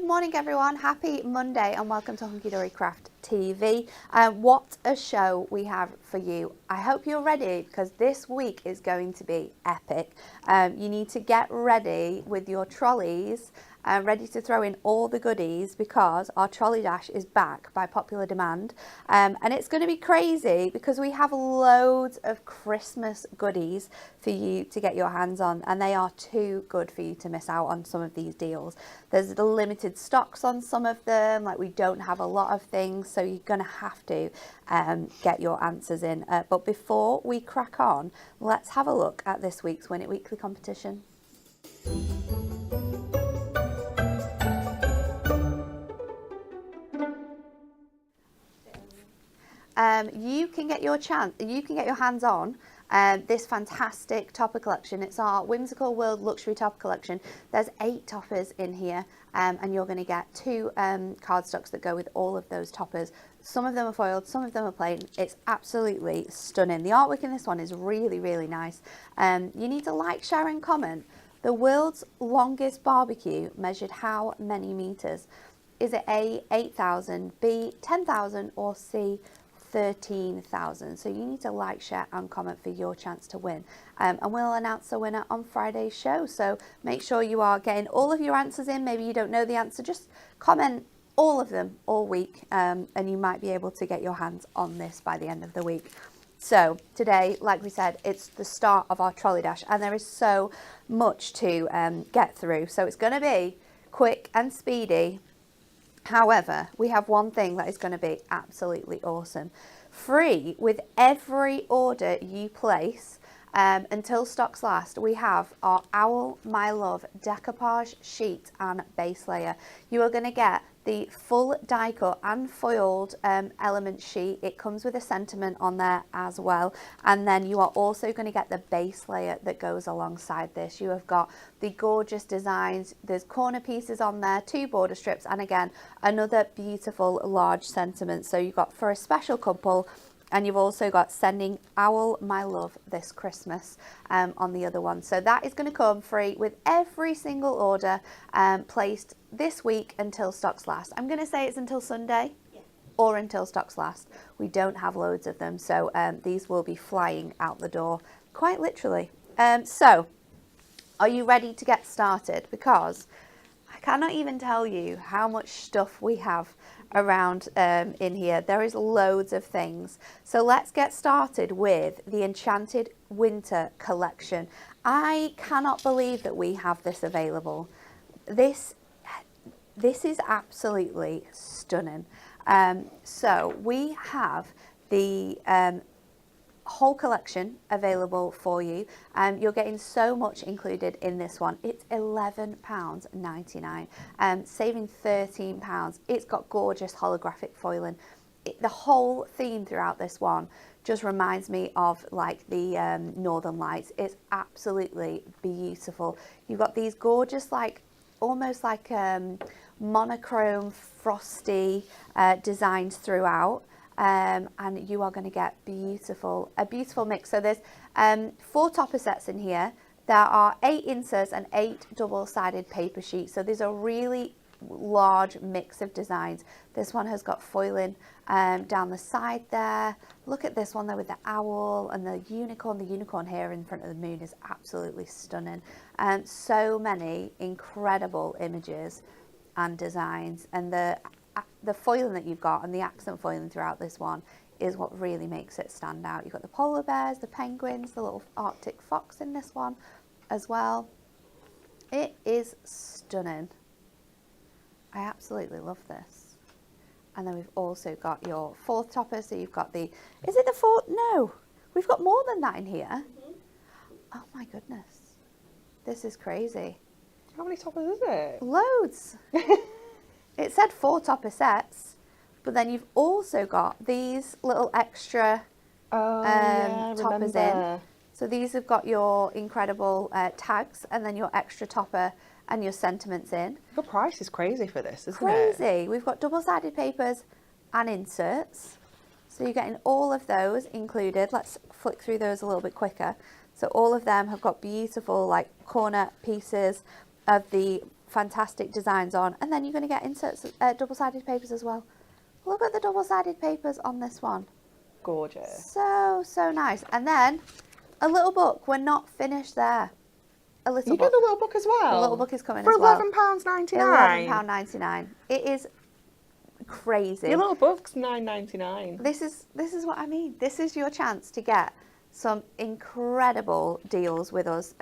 morning everyone, happy Monday and welcome to Hunky Dory Craft TV. What a show we have for you. I hope you're ready because this week is going to be epic. You need to get ready with your trolleys, ready to throw in all the goodies because our Trolley Dash is back by popular demand. And it's going to be crazy because we have loads of Christmas goodies for you to get your hands on, and they are too good for you to miss out on some of these deals. There's the limited stocks on some of them, like we don't have a lot of things, so you're going to have to get your answers in. But before we crack on, let's have a look at this week's Win It Weekly competition. You can get your hands on this fantastic topper collection. It's our Whimsical World Luxury Topper collection. There's 8 toppers in here, and you're going to get 2 cardstocks that go with all of those toppers. Some of them are foiled, some of them are plain. It's absolutely stunning. The artwork in this one is really, really nice. You need to like, share and comment. The world's longest barbecue measured how many meters? Is it A, 8,000, B, 10,000, or C, 13,000? So you need to like, share and comment for your chance to win, and we'll announce the winner on Friday's show. So make sure you are getting all of your answers in. Maybe you don't know the answer, just comment all of them all week, and you might be able to get your hands on this by the end of the week. So today, like we said, it's the start of our Trolley Dash and there is so much to get through, so it's going to be quick and speedy. However, we have one thing that is going to be absolutely awesome. Free with every order you place until stocks last, we have our Owl My Love decoupage sheet and base layer. You are going to get the full die cut and foiled element sheet. It comes with a sentiment on there as well, and then you are also going to get the base layer that goes alongside this. You have got the gorgeous designs. There's corner pieces on there, 2 border strips, and again another beautiful large sentiment. So you've got for a special couple, and you've also got sending Owl My Love this Christmas on the other one. So that is going to come free with every single order placed this week until stocks last. I'm going to say it's until Sunday, or until stocks last. We don't have loads of them, so these will be flying out the door, quite literally. So are you ready to get started? Because I cannot even tell you how much stuff we have around in here. There is loads of things. So let's get started with the Enchanted Winter collection. I cannot believe that we have this available. This is absolutely stunning. So we have the whole collection available for you. You're getting so much included in this one. It's £11.99, saving £13. It's got gorgeous holographic foiling. The whole theme throughout this one just reminds me of like the Northern Lights. It's absolutely beautiful. You've got these gorgeous, like almost like monochrome frosty designs throughout. And you are going to get a beautiful mix. So there's 4 topper sets in here. There are 8 inserts and 8 double-sided paper sheets. So there's a really large mix of designs. This one has got foiling down the side there. Look at this one there with the owl and the unicorn. The unicorn here in front of the moon is absolutely stunning. So many incredible images and designs, and the foiling that you've got and the accent foiling throughout this one is what really makes it stand out. You've got the polar bears, the penguins, the little Arctic fox in this one as well. It is stunning. I absolutely love this. And then we've also got your 4th topper. So you've got is it the 4th? No, we've got more than that in here. Mm-hmm. Oh my goodness. This is crazy. How many toppers is it? Loads. It said 4 topper sets, but then you've also got these little extra toppers in. So these have got your incredible tags and then your extra topper and your sentiments in. The price is crazy for this, isn't it? Crazy. We've got double-sided papers and inserts. So you're getting all of those included. Let's flick through those a little bit quicker. So all of them have got beautiful like corner pieces of the fantastic designs on. And then you're going to get inserts, double-sided papers as well. Look at the double-sided papers on this one. Gorgeous. So, so nice. And then a little book. We're not finished there. A little You book. get the little book as well? The little book is coming for as well. £11.99. £11.99. It is crazy. Your little book's £9.99. This is what I mean. This is your chance to get some incredible deals with us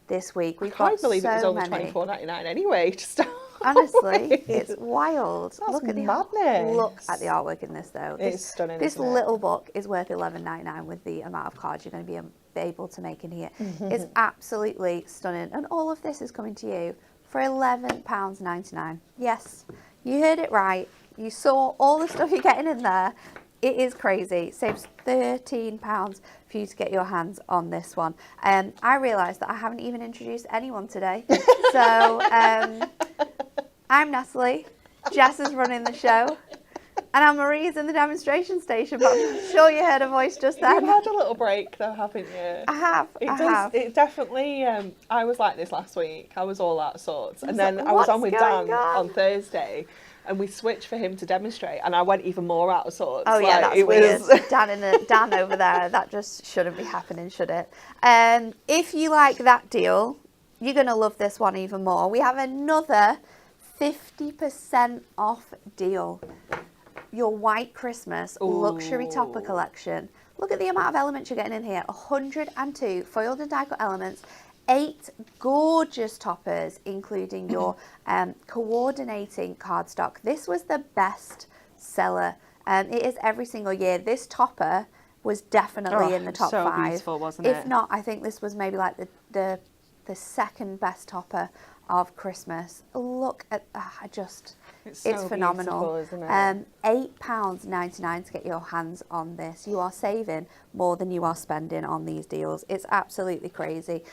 this week. We've got I can't believe so it was only many. £24.99 anyway to start. Honestly, with. it's wild. That's Look at madness. Look at the artwork in this though. It's stunning. This isn't it? little book is worth £11.99 with the amount of cards you're going to be able to make in here. It's absolutely stunning, and all of this is coming to you for £11.99. Yes, you heard it right. You saw all the stuff you're getting in there. It is crazy. Saves £13 for you to get your hands on this one. I realised that I haven't even introduced anyone today. So I'm Natalie. Jess is running the show. And Anne-Marie's in the demonstration station, but I'm sure you heard her voice just then. You've had a little break though, haven't you? I have. It definitely, I was like this last week. I was all out of sorts. And then like, I was on what's with Dan going on? on Thursday, and we switched for him to demonstrate, and I went even more out of sorts. Oh yeah, Like, that's it weird. was... Dan over there, that just shouldn't be happening, should it? If you like that deal, you're going to love this one even more. We have another 50% off deal. Your White Christmas luxury topper collection. Look at the amount of elements you're getting in here. 102 foiled and die-cut elements, 8 gorgeous toppers, including your coordinating cardstock. This was the best seller. It is every single year. This topper was definitely in the top 5. Beautiful, wasn't if it? not, I think this was maybe like the second best topper of Christmas. Look at it's so phenomenal. beautiful, isn't it? £8.99 to get your hands on this. You are saving more than you are spending on these deals. It's absolutely crazy.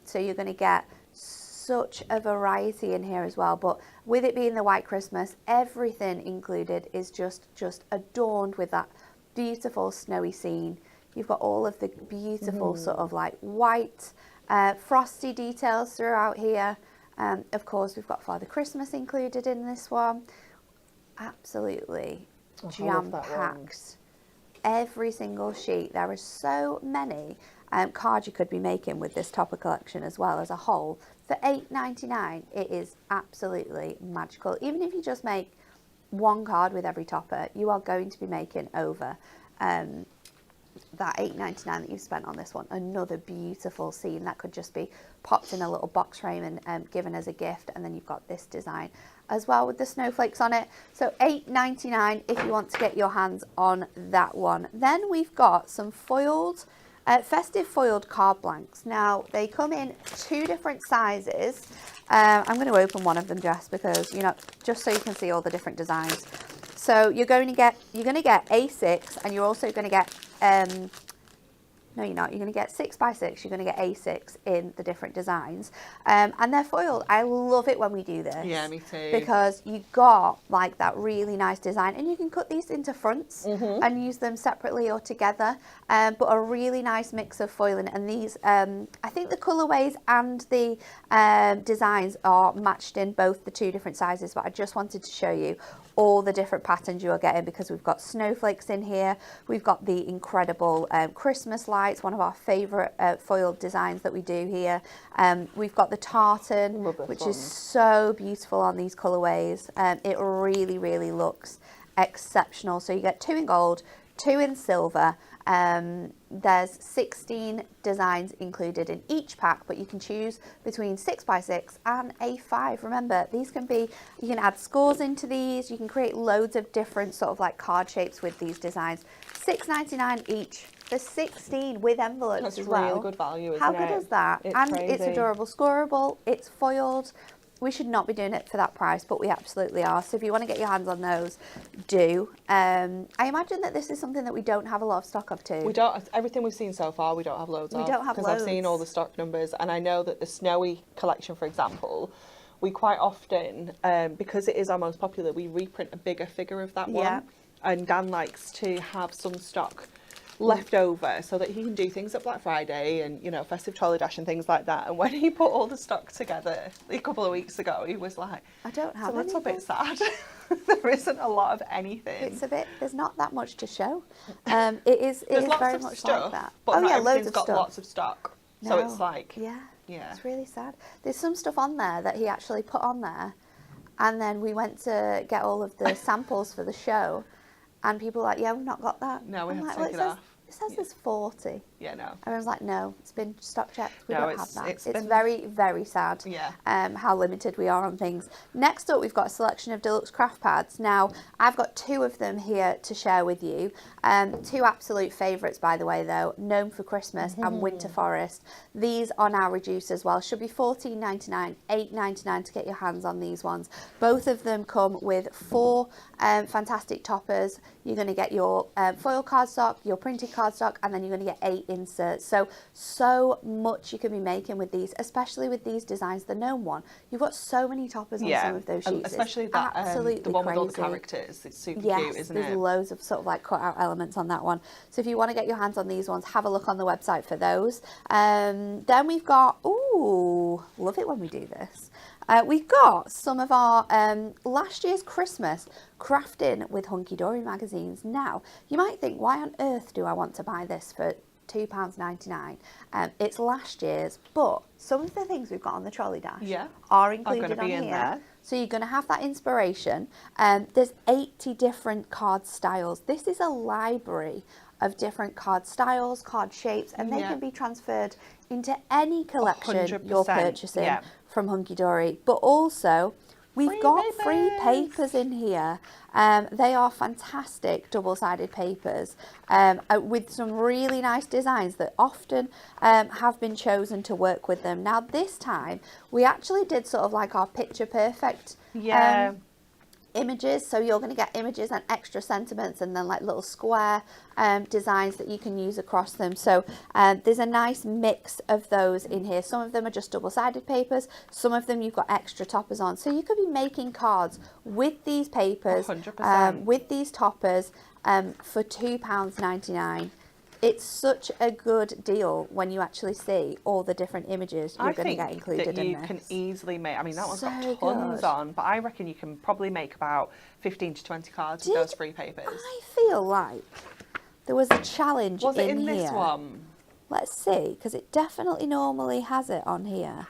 So you're going to get such a variety in here as well. But with it being the White Christmas, everything included is just adorned with that beautiful snowy scene. You've got all of the beautiful sort of like white frosty details throughout here. Of course, we've got Father Christmas included in this one. Absolutely jam-packed. Every single sheet. There are so many cards you could be making with this topper collection as well as a whole. For $8.99, it is absolutely magical. Even if you just make one card with every topper, you are going to be making over that $8.99 that you've spent on this one. Another beautiful scene that could just be popped in a little box frame and given as a gift. And then you've got this design as well with the snowflakes on it. So $8.99 if you want to get your hands on that one. Then we've got some foiled, festive foiled card blanks. Now they come in 2 different sizes. I'm going to open one of them, Jess, because just so you can see all the different designs. So you're going to get A6, and you're also going to get no, you're not. You're going to get 6x6. You're going to get A6 in the different designs, and they're foiled. I love it when we do this. Yeah, me too. Because you got like that really nice design, and you can cut these into fronts and use them separately or together. But a really nice mix of foiling, and these, I think the colorways and the designs are matched in both the 2 different sizes. But I just wanted to show you all the different patterns you are getting, because we've got snowflakes in here. We've got the incredible Christmas lights, one of our favourite foiled designs that we do here. We've got the tartan, which is so beautiful on these colourways. It really, really looks exceptional. So you get 2 in gold, 2 in silver. There's 16 designs included in each pack, but you can choose between 6x6 and A5. Remember, these can be, you can add scores into these. You can create loads of different sort of like card shapes with these designs. $6.99 each. There's 16 with envelopes That's as well. really good value, isn't How it? good is that? It's and crazy. It's adorable, scoreable, it's foiled. We should not be doing it for that price, but we absolutely are. So if you want to get your hands on those, do. I imagine that this is something that we don't have a lot of stock of too. We don't. Everything we've seen so far, we don't have loads of. We don't have because I've seen all the loads. stock numbers, and I know that the snowy collection, for example, we quite often, because it is our most popular, we reprint a bigger figure of that one. Yeah. And Dan likes to have some stock left over so that he can do things at Black Friday and, you know, Festive Trolley Dash and things like that. And when he put all the stock together a couple of weeks ago, he was like, I don't have it's a little anything. bit sad. There isn't a lot of anything. It's a bit. There's not that much to show. It is. It There's is lots very of much stuff, like that. but Oh not yeah, everything's loads of got stuff. lots of stock. So No. it's like, Yeah. yeah. It's really sad. There's some stuff on there that he actually put on there, and then we went to get all of the samples for the show, and people were like, yeah, we've not got that. No, we I'm have like, to well, take it off. It says there's 40. Yeah, no. Everyone's like, no, it's been stock checked. We No, don't have that. it's It's been- very, very sad. Yeah. How limited we are on things. Next up, we've got a selection of Deluxe craft pads. Now, I've got 2 of them here to share with you. 2 absolute favourites, by the way, though. Gnome for Christmas and Winter Forest. These are now reduced as well. Should be $14.99, $8.99 to get your hands on these ones. Both of them come with 4 fantastic toppers. You're going to get your foil cardstock, your printed cardstock, and then you're going to get 8 inserts. So much you can be making with these, especially with these designs. The gnome one, you've got so many toppers on some of those sheets. Especially It's that absolutely the one with all the crazy. characters. It's super Yes, cute, isn't there's it? loads of sort of like cut out elements on that one. So if you want to get your hands on these ones, have a look on the website for those. Then we've got, ooh, love it when we do this. We've got some of our last year's Christmas crafting with Hunky Dory magazines. Now, you might think, why on earth do I want to buy this for £2.99? It's last year's, but some of the things we've got on the Trolley Dash are included gonna be on in here. there. So you're going to have that inspiration. There's 80 different card styles. This is a library of different card styles, card shapes, and they can be transferred into any collection you're 100%, purchasing from Hunky Dory. But also, we've got free papers in here. They are fantastic double-sided papers with some really nice designs that often have been chosen to work with them. Now, this time, we actually did sort of like our picture perfect images. So you're going to get images and extra sentiments and then like little square designs that you can use across them. So there's a nice mix of those in here. Some of them are just double-sided papers. Some of them you've got extra toppers on. So you could be making cards with these papers, 100%. with these toppers for £2.99. It's such a good deal when you actually see all the different images you're going to get included in this. I think that you can easily make, I mean, that one's got So tons good. on, but I reckon you can probably make about 15 to 20 cards with those free papers. I feel like there was a challenge Was it in here. this one? Let's see, because it definitely normally has it on here.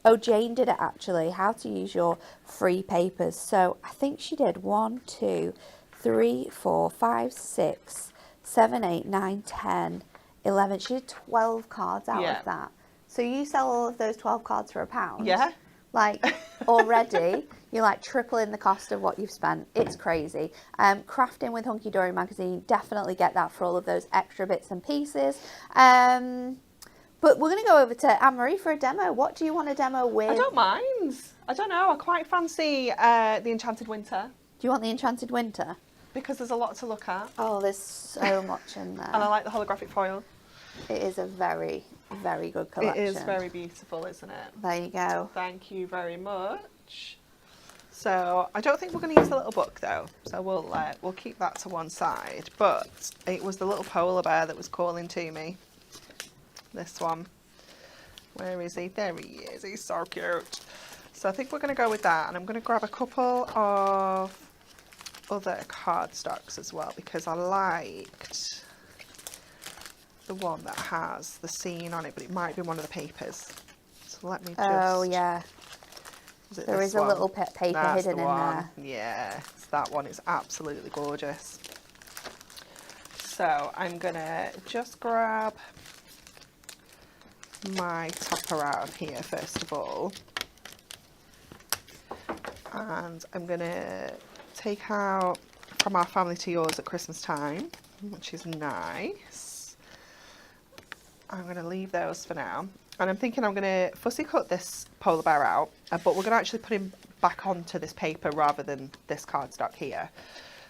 Oh, Jane did it actually, how to use your free papers. So I think she did 1, 2, 3, 4, 5, 6, 7, 8, 9, 10, 11. She did 12 cards out of that. So you sell all of those 12 cards for £1? Yeah. Like already, you're like tripling the cost of what you've spent. It's crazy. Crafting with Hunky Dory magazine, definitely get that for all of those extra bits and pieces. But we're going to go over to Anne-Marie for a demo. What do you want to demo with? I don't mind. I don't know. I quite fancy the Enchanted Winter. Do you want the Enchanted Winter? Because there's a lot to look at. Oh, there's so much in there. And I like the holographic foil. It is a very, very good collection. It is very beautiful, isn't it? There you go. Thank you very much. So I don't think we're going to use the little book though. So we'll keep that to one side. But it was the little polar bear that was calling to me. This one. Where is he? There he is. He's so cute. So I think we're going to go with that. And I'm going to grab a couple of other cardstocks as well because I liked the one that has the scene on it, but it might be one of the papers. So let me just... Oh, yeah. There is a little paper That's hidden the in one. there. Yeah, it's that one. It's absolutely gorgeous. So I'm going to just grab my topper out of here first of all. And I'm going to take out From Our Family to Yours at Christmas time, which is nice. I'm going to leave those for now. And I'm thinking I'm going to fussy cut this polar bear out, but we're going to actually put him back onto this paper rather than this cardstock here.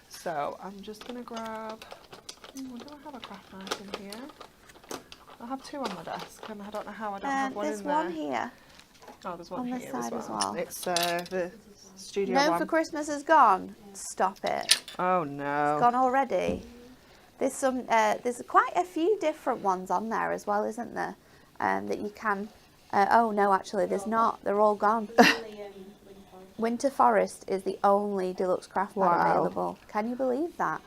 So I'm just going to grab, do I have a craft knife in here? I have 2 on my desk and I don't know how I don't have one in there. There's one here. Oh, there's one on here this side as well. as It's the studio No one. for Christmas is gone. Stop it. Oh no. It's gone already. There's quite a few different ones on there as well, isn't there? That you can. Oh no, actually, there's not. They're all gone. Winter Forest is the only deluxe craft pad Wow. available. Can you believe that?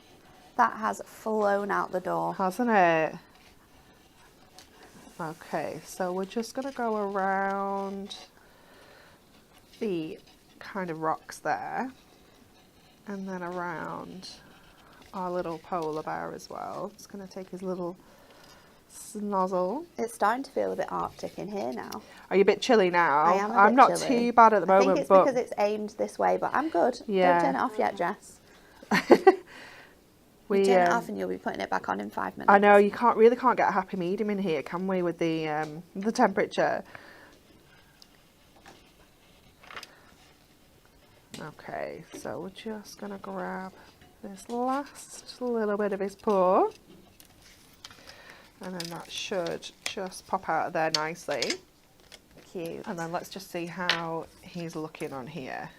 That has flown out the door. Hasn't it? Okay, so we're just going to go around the kind of rocks there, and then around our little polar bear as well. It's going to take his little snozzle. It's starting to feel a bit arctic in here now. Are you a bit chilly now? I am a I'm bit not chilly. too bad at the moment, I think it's but because it's aimed this way, but I'm good. Yeah. Don't turn it off yet, Jess. we Turn it off and you'll be putting it back on in 5 minutes. I know you can't get a happy medium in here, can we, with the temperature? Okay, so we're just gonna grab this last little bit of his paw, and then that should just pop out of there nicely. Cute. And then let's just see how he's looking on here.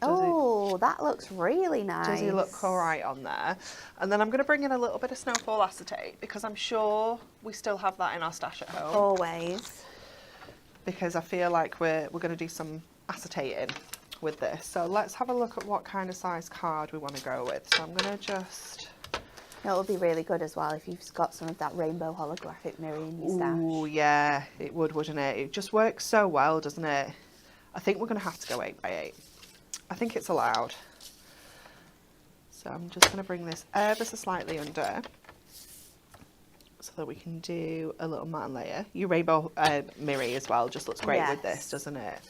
That looks really nice. Does he look all right on there? And then I'm going to bring in a little bit of snowfall acetate, because I'm sure we still have that in our stash at home. Always. Because I feel like we're going to do some acetating with this. So let's have a look at what kind of size card we want to go with. So I'm going to just... It would be really good as well if you've got some of that rainbow holographic mirror in your stash. Ooh, yeah, it would, wouldn't it? It just works so well, doesn't it? I think we're going to have to go 8x8. I think it's allowed. So I'm just going to bring this ever so slightly under, so that we can do a little matte layer. Your rainbow mirror as well just looks great with this, doesn't it?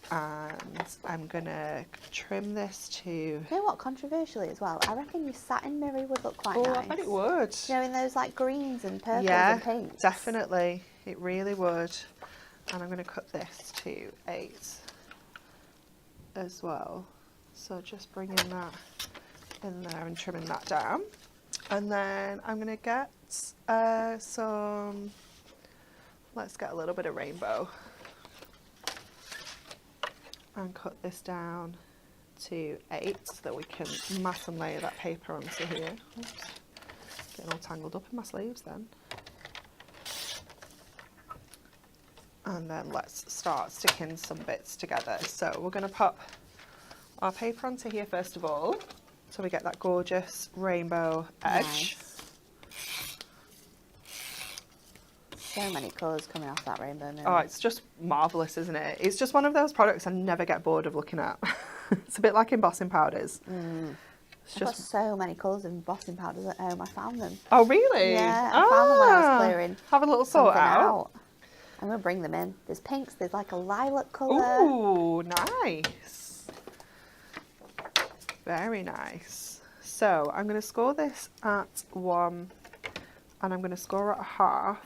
And I'm going to trim this to... You know what, controversially as well, I reckon your satin mirror would look quite nice. I bet it would. You know, in those like greens and purples and pinks. Yeah, definitely. It really would. And I'm going to cut this to 8 as well. So just bringing that in there and trimming that down. And then I'm going to get some... Let's get a little bit of rainbow. And cut this down to 8 so that we can mass and layer that paper onto here. Oops. Getting all tangled up in my sleeves then. And then let's start sticking some bits together. So we're going to pop our paper onto here first of all, so we get that gorgeous rainbow edge. Nice. So many colours coming off that rainbow mirror. Oh, it's just marvellous, isn't it? It's just one of those products I never get bored of looking at. It's a bit like embossing powders. I've got so many colours of embossing powders at home. I found them. Oh, really? Yeah, I found them when I was clearing. Have a little sort something out. I'm going to bring them in. There's pinks, there's like a lilac colour. Ooh, nice. Very nice. So I'm going to score this at 1 and I'm going to score at 1/2.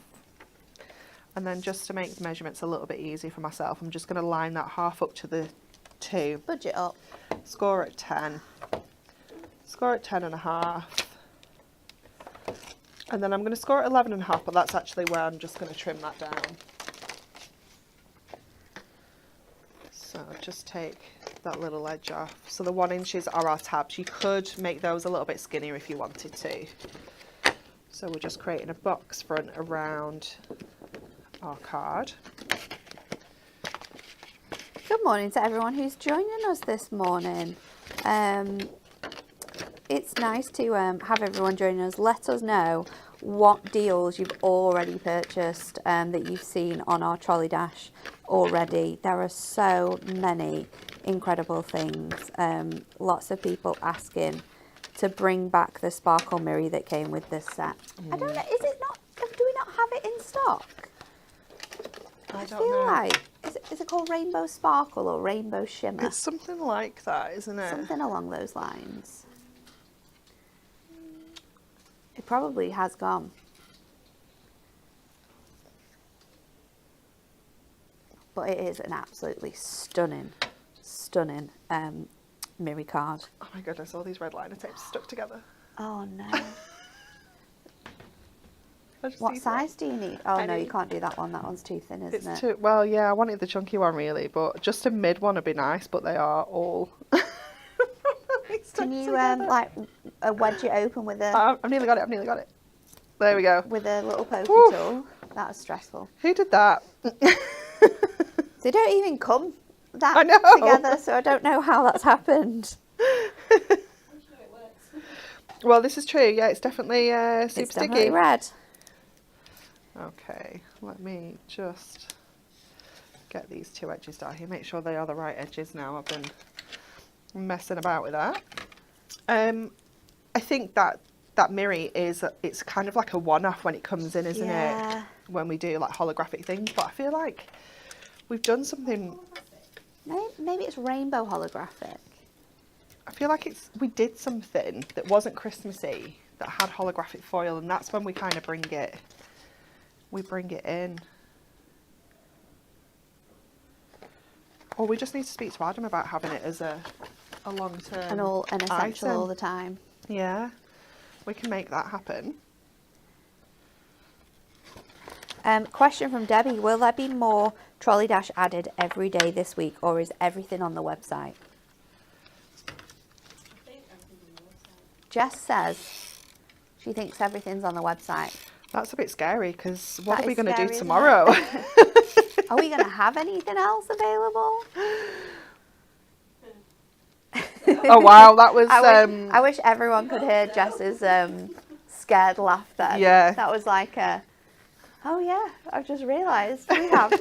And then just to make the measurements a little bit easier for myself, I'm just going to line that 1/2 up to the 2. Budget up. Score at 10. Score at 10.5. And then I'm going to score at 11.5, but that's actually where I'm just going to trim that down. So just take that little edge off. So the 1 inches are our tabs. You could make those a little bit skinnier if you wanted to. So we're just creating a box front around our card. Good morning to everyone who's joining us this morning. It's nice to have everyone joining us. Let us know what deals you've already purchased that you've seen on our Trolley Dash already. There are so many incredible things. Lots of people asking to bring back the sparkle mirror that came with this set. I don't know, is it not, do we not have it in stock? I don't feel know. like, is it called Rainbow Sparkle or Rainbow Shimmer? It's something like that, isn't it? Something along those lines. It probably has gone. But it is an absolutely stunning mirror card. Oh my goodness, all these red liner tapes stuck together. Oh no. I just What need size do you need? Oh no, Any. you can't do that one. That one's too thin, isn't It's it? too, well, yeah, I wanted the chunky one really, but just a mid one would be nice, but they are all really Can you like wedge it open with a I've nearly got it. There we go. with a little pokey Whew. tool? That was stressful. Who did that? They don't even come that I know. together, so I don't know how that's happened. Well, this is true. Yeah, it's definitely super It's sticky. definitely red. Okay, let me just get these two edges down here. Make sure they are the right edges now. I've been messing about with that. I think that mirror it's kind of like a one-off when it comes in, isn't it? When we do like holographic things, but I feel like we've done something. Maybe it's rainbow holographic. I feel like we did something that wasn't Christmassy that had holographic foil, and that's when we kind of bring it in. Or we just need to speak to Adam about having it as a long-term An essential item. all the time. Yeah, we can make that happen. Question from Debbie: will there be more Trolley Dash added every day this week, or is everything on the website? Jess says she thinks everything's on the website. That's a bit scary, because what That are we is going to scary, do isn't tomorrow? Are we going to have anything else available? Oh wow, that was. I wish everyone could hear Jess's scared laugh then. Yeah. That was like a, oh yeah, I've just realised we have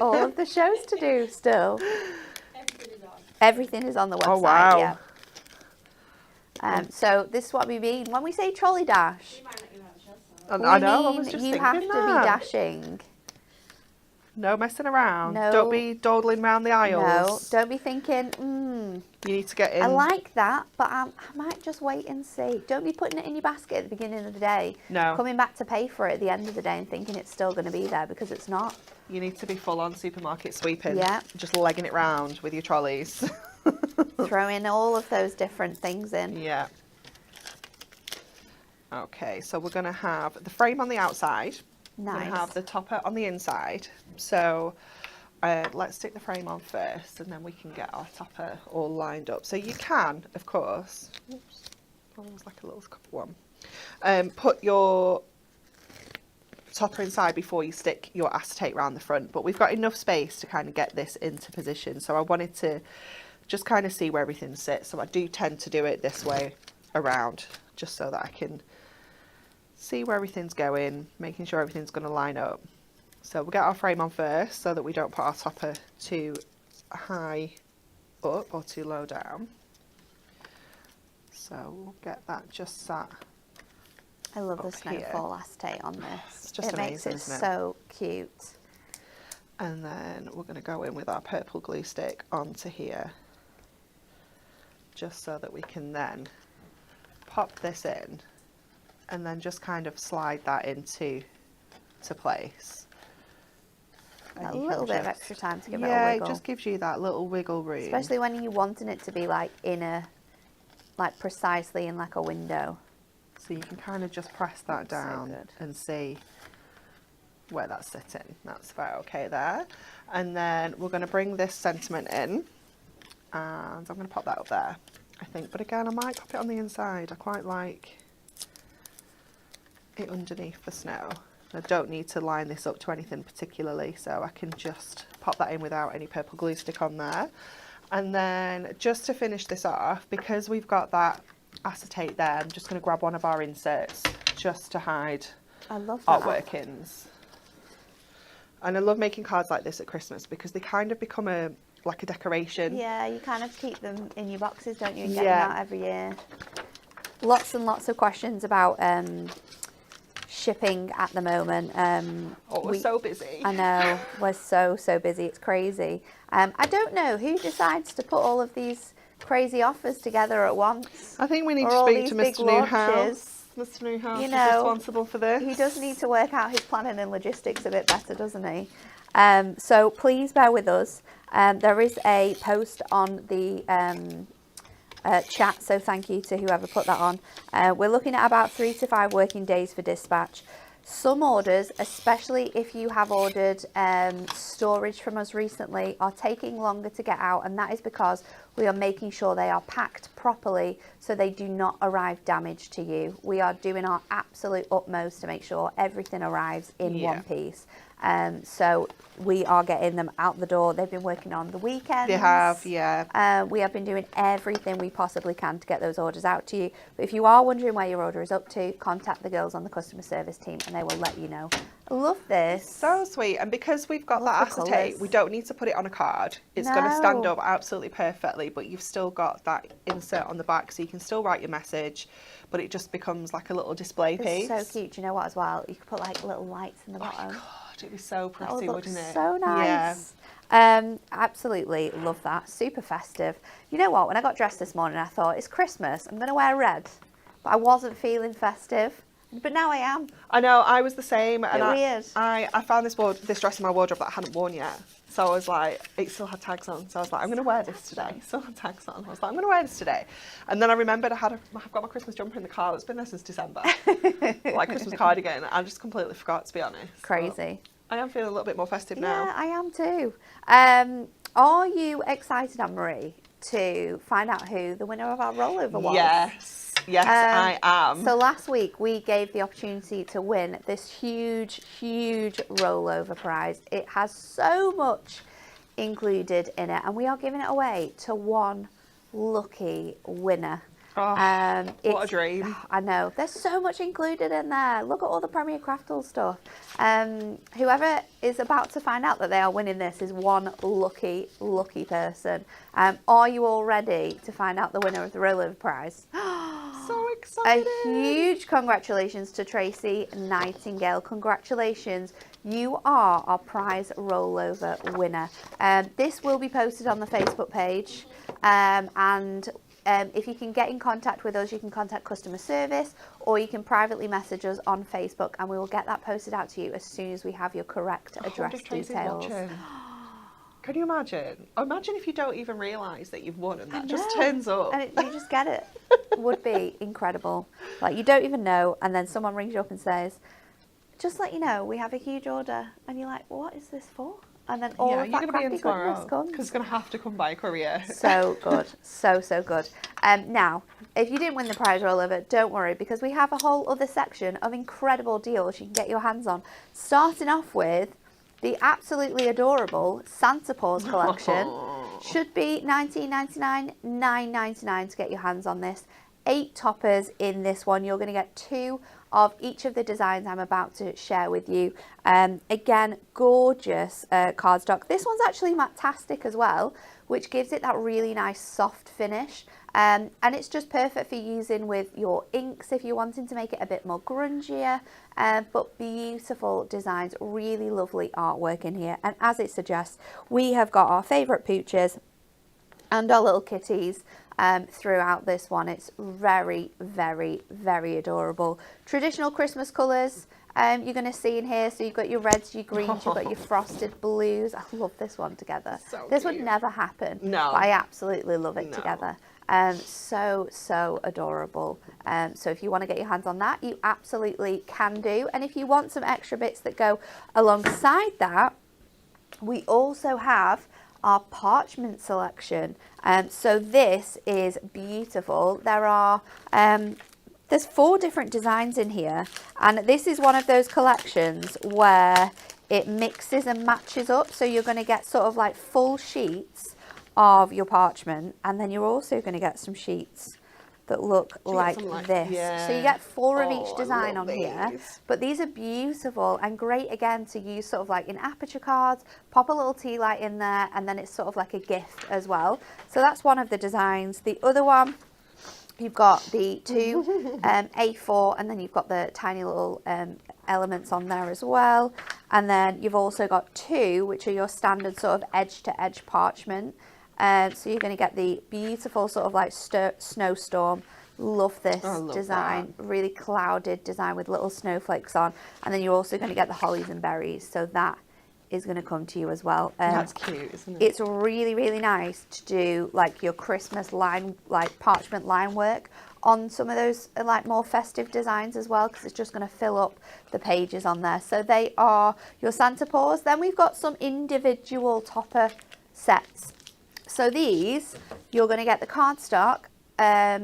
all of the shows to do still. Everything is on the website. Oh wow. Yeah. So this is what we mean when we say Trolley Dash. I know. I was just you thinking have to that. be dashing. No messing around. No. Don't be dawdling around the No, aisles. don't be thinking, You need to get in. I like that, but I might just wait and see. Don't be putting it in your basket at the beginning of the day. No. Coming back to pay for it at the end of the day and thinking it's still going to be there, because it's not. You need to be full on supermarket sweeping. Yeah. Just legging it round with your trolleys. Throw in all of those different things in. Yeah. Okay, so we're going to have the frame on the outside. We're Nice. going to have the topper on the inside. So let's stick the frame on first, and then we can get our topper all lined up. So you can, of course, oops, almost like a little cup one, put your topper inside before you stick your acetate round the front. But we've got enough space to kind of get this into position. So I wanted to just kind of see where everything sits. So I do tend to do it this way around, just so that I can see where everything's going, making sure everything's going to line up. So we'll get our frame on first so that we don't put our topper too high up or too low down. So we'll get that just sat. I love the up here. snowfall acetate on this. It's just it makes amazing, it isn't it? so cute. And then we're going to go in with our purple glue stick onto here, just so that we can then pop this in and then just kind of slide that into place. A little bit of extra time to give it a Yeah, wiggle. it just gives you that little wiggle room. Especially when you're wanting it to be like like precisely in like a window. So you can kind of just press that That's so down good. and see where that's sitting. That's about okay there. And then we're going to bring this sentiment in, and I'm going to pop that up there, I think. But again, I might pop it on the inside. I quite like it underneath the snow. I don't need to line this up to anything particularly, so I can just pop that in without any purple glue stick on there. And then just to finish this off, because we've got that acetate there, I'm just going to grab one of our inserts just to hide I love that. artworkings. And I love making cards like this at Christmas because they kind of become like a decoration. Yeah, you kind of keep them in your boxes, don't you, and get Yeah. them out every year. Lots and lots of questions about shipping at the moment. We're so busy. I know, we're so busy, it's crazy. I don't know who decides to put all of these crazy offers together at once. I think we need Or to all speak these to big Mr. Newhouse. launches. Mr. Newhouse You is know, responsible for this. He does need to work out his planning and logistics a bit better, doesn't he? So please bear with us. There is a post on the chat, so thank you to whoever put that on. We're looking at about 3 to 5 working days for dispatch. Some orders, especially if you have ordered storage from us recently, are taking longer to get out, and that is because we are making sure they are packed properly so they do not arrive damaged to you. We are doing our absolute utmost to make sure everything arrives in one piece. So we are getting them out the door. They've been working on the weekends. They have, yeah. We have been doing everything we possibly can to get those orders out to you. But if you are wondering where your order is up to, contact the girls on the customer service team and they will let you know. I love this. So sweet. And because we've got that acetate, we don't need to put it on a card. It's going to stand up absolutely perfectly, but you've still got that insert on the back, so you can still write your message, but it just becomes like a little display piece. It's so cute. Do you know what as well? You could put like little lights in the bottom. Oh, God, it'd be so pretty, that would wouldn't it? So nice. Yeah. Absolutely love that. Super festive. You know what? When I got dressed this morning, I thought, it's Christmas. I'm going to wear red. But I wasn't feeling festive. But now I am. I know, I was the same. And weird. I found this dress in my wardrobe that I hadn't worn yet. So I was like, it still had tags on. So I was like, I'm going to wear this today. It still had tags on. I was like, I'm going to wear this today. And then I remembered I've got my Christmas jumper in the car. It's been there since December. Like Christmas cardigan. I just completely forgot, to be honest. Crazy. So I am feeling a little bit more festive now. Yeah, I am too. Are you excited, Anne-Marie, to find out who the winner of our rollover was? Yes, I am. So last week we gave the opportunity to win this huge rollover prize. It has so much included in it, and we are giving it away to one lucky winner. Oh, what a dream. I know. There's so much included in there. Look at all the Premier Craftal stuff. Whoever is about to find out that they are winning this is one lucky person. Are you all ready to find out the winner of the rollover prize? So excited. A huge congratulations to Tracy Nightingale. Congratulations. You are our prize rollover winner. This will be posted on the Facebook page, and if you can get in contact with us, you can contact customer service, or you can privately message us on Facebook, and we will get that posted out to you as soon as we have your correct address details. Can you imagine? Imagine if you don't even realise that you've won and that just turns up. And you just get it. Would be incredible. Like, you don't even know, and then someone rings you up and says, just let you know, we have a huge order. And you're like, what is this for? And then all of that crappy goodness comes. Because it's going to have to come by courier. So good. So good. Now, if you didn't win the prize rollover, don't worry, because we have a whole other section of incredible deals you can get your hands on. Starting off with the absolutely adorable Santa Paws collection. Should be $19.99, $9.99 to get your hands on this. 8 toppers in this one. You're going to get 2 of each of the designs I'm about to share with you. Again, gorgeous cardstock. This one's actually matte-tastic as well, which gives it that really nice soft finish. And it's just perfect for using with your inks if you're wanting to make it a bit more grungier. But beautiful designs, really lovely artwork in here. And as it suggests, we have got our favourite pooches and our little kitties throughout this one. It's very adorable. Traditional Christmas colours you're going to see in here. So you've got your reds, your greens, you've got your frosted blues. I love this one together. This would never happen. No. But I absolutely love it together. So adorable. So if you want to get your hands on that, you absolutely can do. And if you want some extra bits that go alongside that, we also have our parchment selection. So this is beautiful. There's 4 different designs in here, and this is one of those collections where it mixes and matches up. So you're going to get sort of like full sheets of your parchment, and then you're also going to get some sheets that look like this. Yeah. So you get 4 of each design on here, but these are beautiful and great again to use sort of like in aperture cards. Pop a little tea light in there, and then it's sort of like a gift as well. So that's one of the designs. The other one, you've got the 2 A4, and then you've got the tiny little elements on there as well. And then you've also got 2, which are your standard sort of edge-to-edge parchment. So you're going to get the beautiful sort of like snowstorm. Love this design. That. Really clouded design with little snowflakes on. And then you're also going to get the hollies and berries. So that is going to come to you as well. That's cute, isn't it? It's really nice to do like your Christmas line, like parchment line work on some of those like more festive designs as well, because it's just going to fill up the pages on there. So they are your Santa Paws. Then we've got some individual topper sets. So these, you're going to get the cardstock,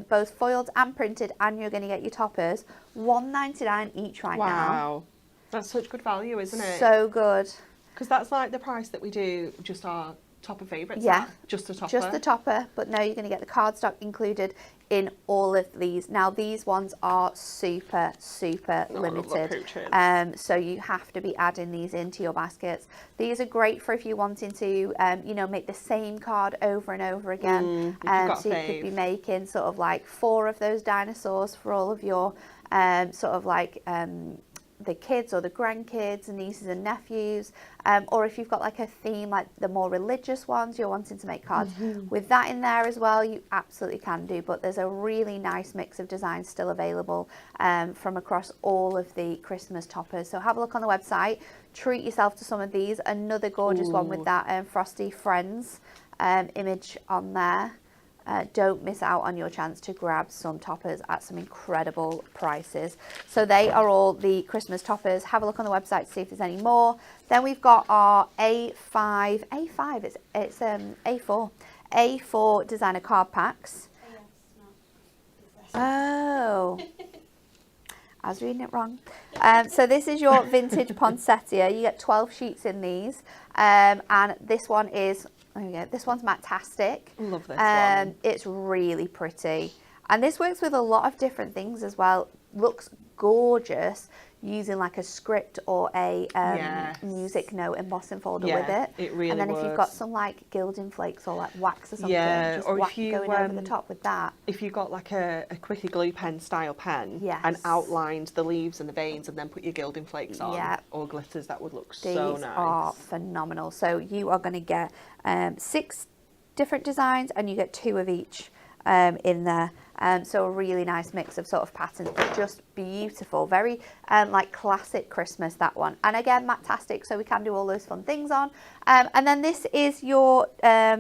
both foiled and printed, and you're going to get your toppers. $1.99 each now. Wow. That's such good value, isn't it? So good. Because that's like the price that we do just our topper favourites. Yeah. Just the topper. Just the topper, but no, you're going to get the cardstock included in all of these. Now these ones are super limited. So you have to be adding these into your baskets. These are great for if you're wanting to, you know, make the same card over and over again. So you could be making sort of like 4 of those dinosaurs for all of your sort of like the kids or the grandkids and nieces and nephews, or if you've got like a theme like the more religious ones, you're wanting to make cards with that in there as well, you absolutely can do. But there's a really nice mix of designs still available from across all of the Christmas toppers. So have a look on the website, treat yourself to some of these. Another gorgeous one with that Frosty Friends image on there. Don't miss out on your chance to grab some toppers at some incredible prices. So they are all the Christmas toppers. Have a look on the website to see if there's any more. Then we've got our A5, it's A4 designer card packs. Oh, I was reading it wrong. So this is your vintage poinsettia. You get 12 sheets in these, and this one is, there we go, this one's Matastic. Love this one. It's really pretty. And this works with a lot of different things as well. Looks gorgeous using like a script or a music note embossing folder with it. It really And then works. if you've got some like gilding flakes or like wax or something, just or whack if you going over the top with that. If you got like a quicker glue pen style pen and outlined the leaves and the veins and then put your gilding flakes on or glitters, that would look so nice. These are phenomenal. So you are going to get 6 different designs and you get 2 of each in there. So a really nice mix of sort of patterns, but just beautiful. Very like classic Christmas, that one. And again, Matastic, so we can do all those fun things on. And then this is your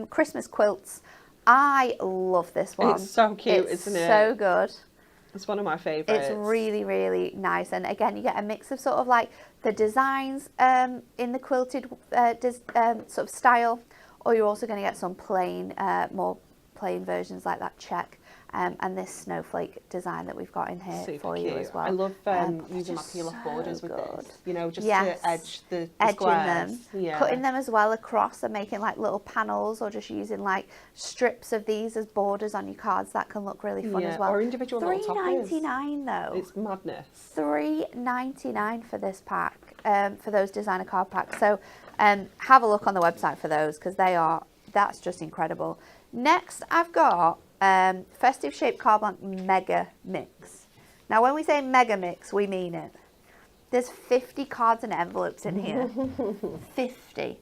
Christmas quilts. I love this one. It's so cute, isn't it? It's so good. It's one of my favourites. It's really, really nice. And again, you get a mix of sort of like the designs in the quilted sort of style, or you're also going to get some plain, more plain versions like that check. And this snowflake design that we've got in here Super for cute. you as well. I love using my peel-off borders with this. You know, just to edge the edging squares. them, putting them as well across and making like little panels, or just using like strips of these as borders on your cards. That can look really fun as well. Or individual little toppers. $3.99 though. It's madness. $3.99 for this pack, for those designer card packs. So have a look on the website for those, because that's just incredible. Next, I've got Festive Shaped Card Blank Mega Mix. Now, when we say Mega Mix, we mean it. There's 50 cards and envelopes in here. 50.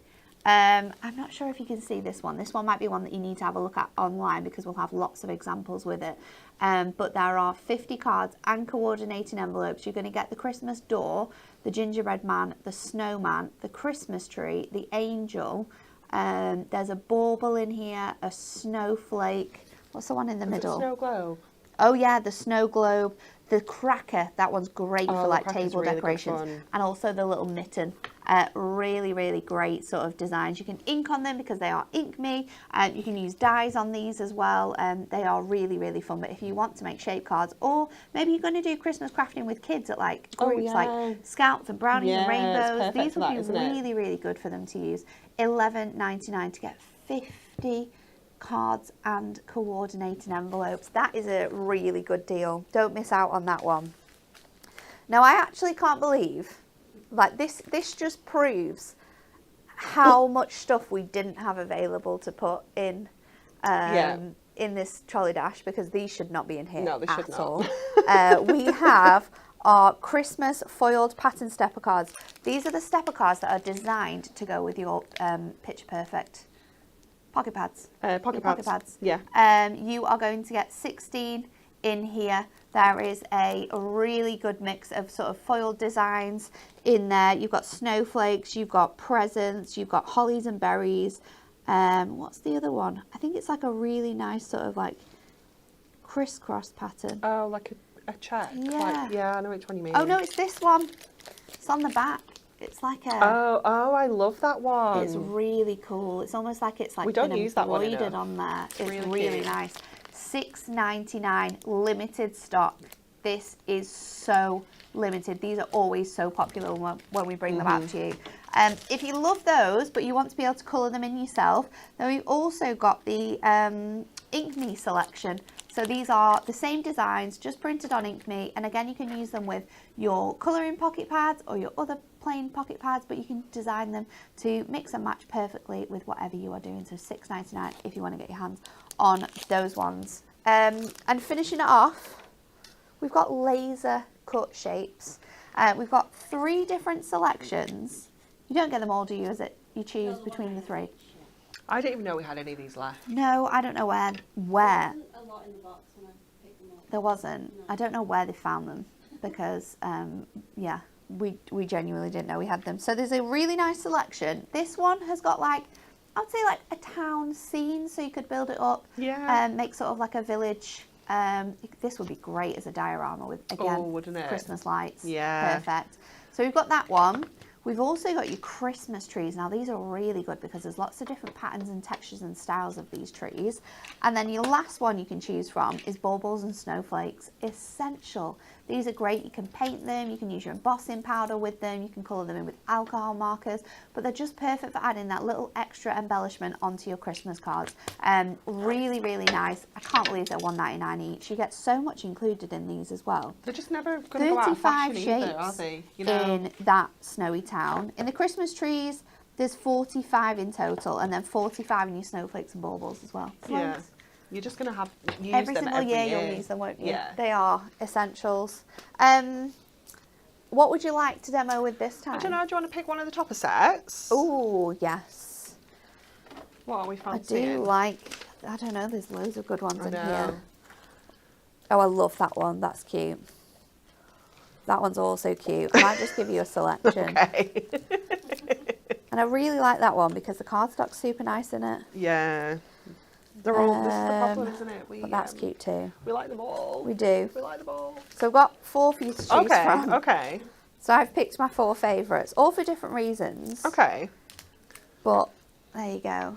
I'm not sure if you can see this one. This one might be one that you need to have a look at online, because we'll have lots of examples with it. But there are 50 cards and coordinating envelopes. You're going to get the Christmas door, the gingerbread man, the snowman, the Christmas tree, the angel. There's a bauble in here, a snowflake. What's the one in the middle? Snow globe. Oh yeah, the snow globe. The cracker, that one's great for like table really decorations. And also the little mitten. Really, really great sort of designs. You can ink on them because they are Ink Me. You can use dies on these as well. They are really, really fun. But if you want to make shape cards, or maybe you're going to do Christmas crafting with kids at like groups like Scouts and Brownies and Rainbows, these would be really, really good for them to use. $11.99 to get 50 cards and coordinating envelopes. That is a really good deal. Don't miss out on that one. Now, I actually can't believe, like this just proves how much stuff we didn't have available to put in in this Trolley Dash, because these should not be in here at all. We have our Christmas foiled pattern stepper cards. These are the stepper cards that are designed to go with your Picture Perfect pocket pads. Pocket pads. Yeah. You are going to get 16 in here. There is a really good mix of sort of foiled designs in there. You've got snowflakes, you've got presents, you've got hollies and berries. What's the other one? I think it's like a really nice sort of like crisscross pattern. Oh, like a check. Yeah. Like, yeah, I know which one you mean. Oh no, it's this one. It's on the back. It's like a. Oh, I love that one. It's really cool. It's almost like it's like We don't been use that one embroidered enough. on there. It's Really really cute. nice. $6.99 limited stock. This is so limited. These are always so popular when we bring them out to you. If you love those, but you want to be able to colour them in yourself, then we've also got the Ink Me selection. So these are the same designs, just printed on Ink Me, and again, you can use them with your colouring pocket pads or your other plain pocket pads, but you can design them to mix and match perfectly with whatever you are doing. So $6.99 if you want to get your hands on those ones. And finishing it off, we've got laser cut shapes. We've got 3 different selections. You don't get them all, do you? Is it you choose between the 3? I didn't even know we had any of these left. No, I don't know where. A lot in the box when I picked them up. There wasn't. No. I don't know where they found them because, yeah, we genuinely didn't know we had them. So there's a really nice selection. This one has got like, I would say like a town scene, so you could build it up. Yeah. Make sort of like a village. This would be great as a diorama with, again, wouldn't it? Christmas lights. Yeah. Perfect. So we've got that one. We've also got your Christmas trees. Now these are really good because there's lots of different patterns and textures and styles of these trees. And then your last one you can choose from is baubles and snowflakes. Essential. These are great. You can paint them. You can use your embossing powder with them. You can colour them in with alcohol markers. But they're just perfect for adding that little extra embellishment onto your Christmas cards. Really, really nice. I can't believe they're $1.99 each. You get so much included in these as well. They're just never going to go out of 35 fashion shapes either, are they? You know? in that snowy town. In the Christmas trees, there's 45 in total, and then 45 in your snowflakes and baubles as well. So Yeah. You're just going to have use every them single every year year you'll use them, won't you? Yeah. They are essentials. What would you like to demo with this time? I don't know. Do you want to pick one of the topper sets? Oh, yes. What are we I fancying? do like, I don't know, there's loads of good ones I in know. here. Oh, I love that one. That's cute. That one's also cute. I might just give you a selection. Okay. And I really like that one because the cardstock's super nice in it. Yeah. They're all, this is the problem, isn't it? But that's cute too. We like them all. We do. We like them all. So I've got 4 for you to choose Okay, from. okay, So I've picked my 4 favourites, all for different reasons. okay. But there you go.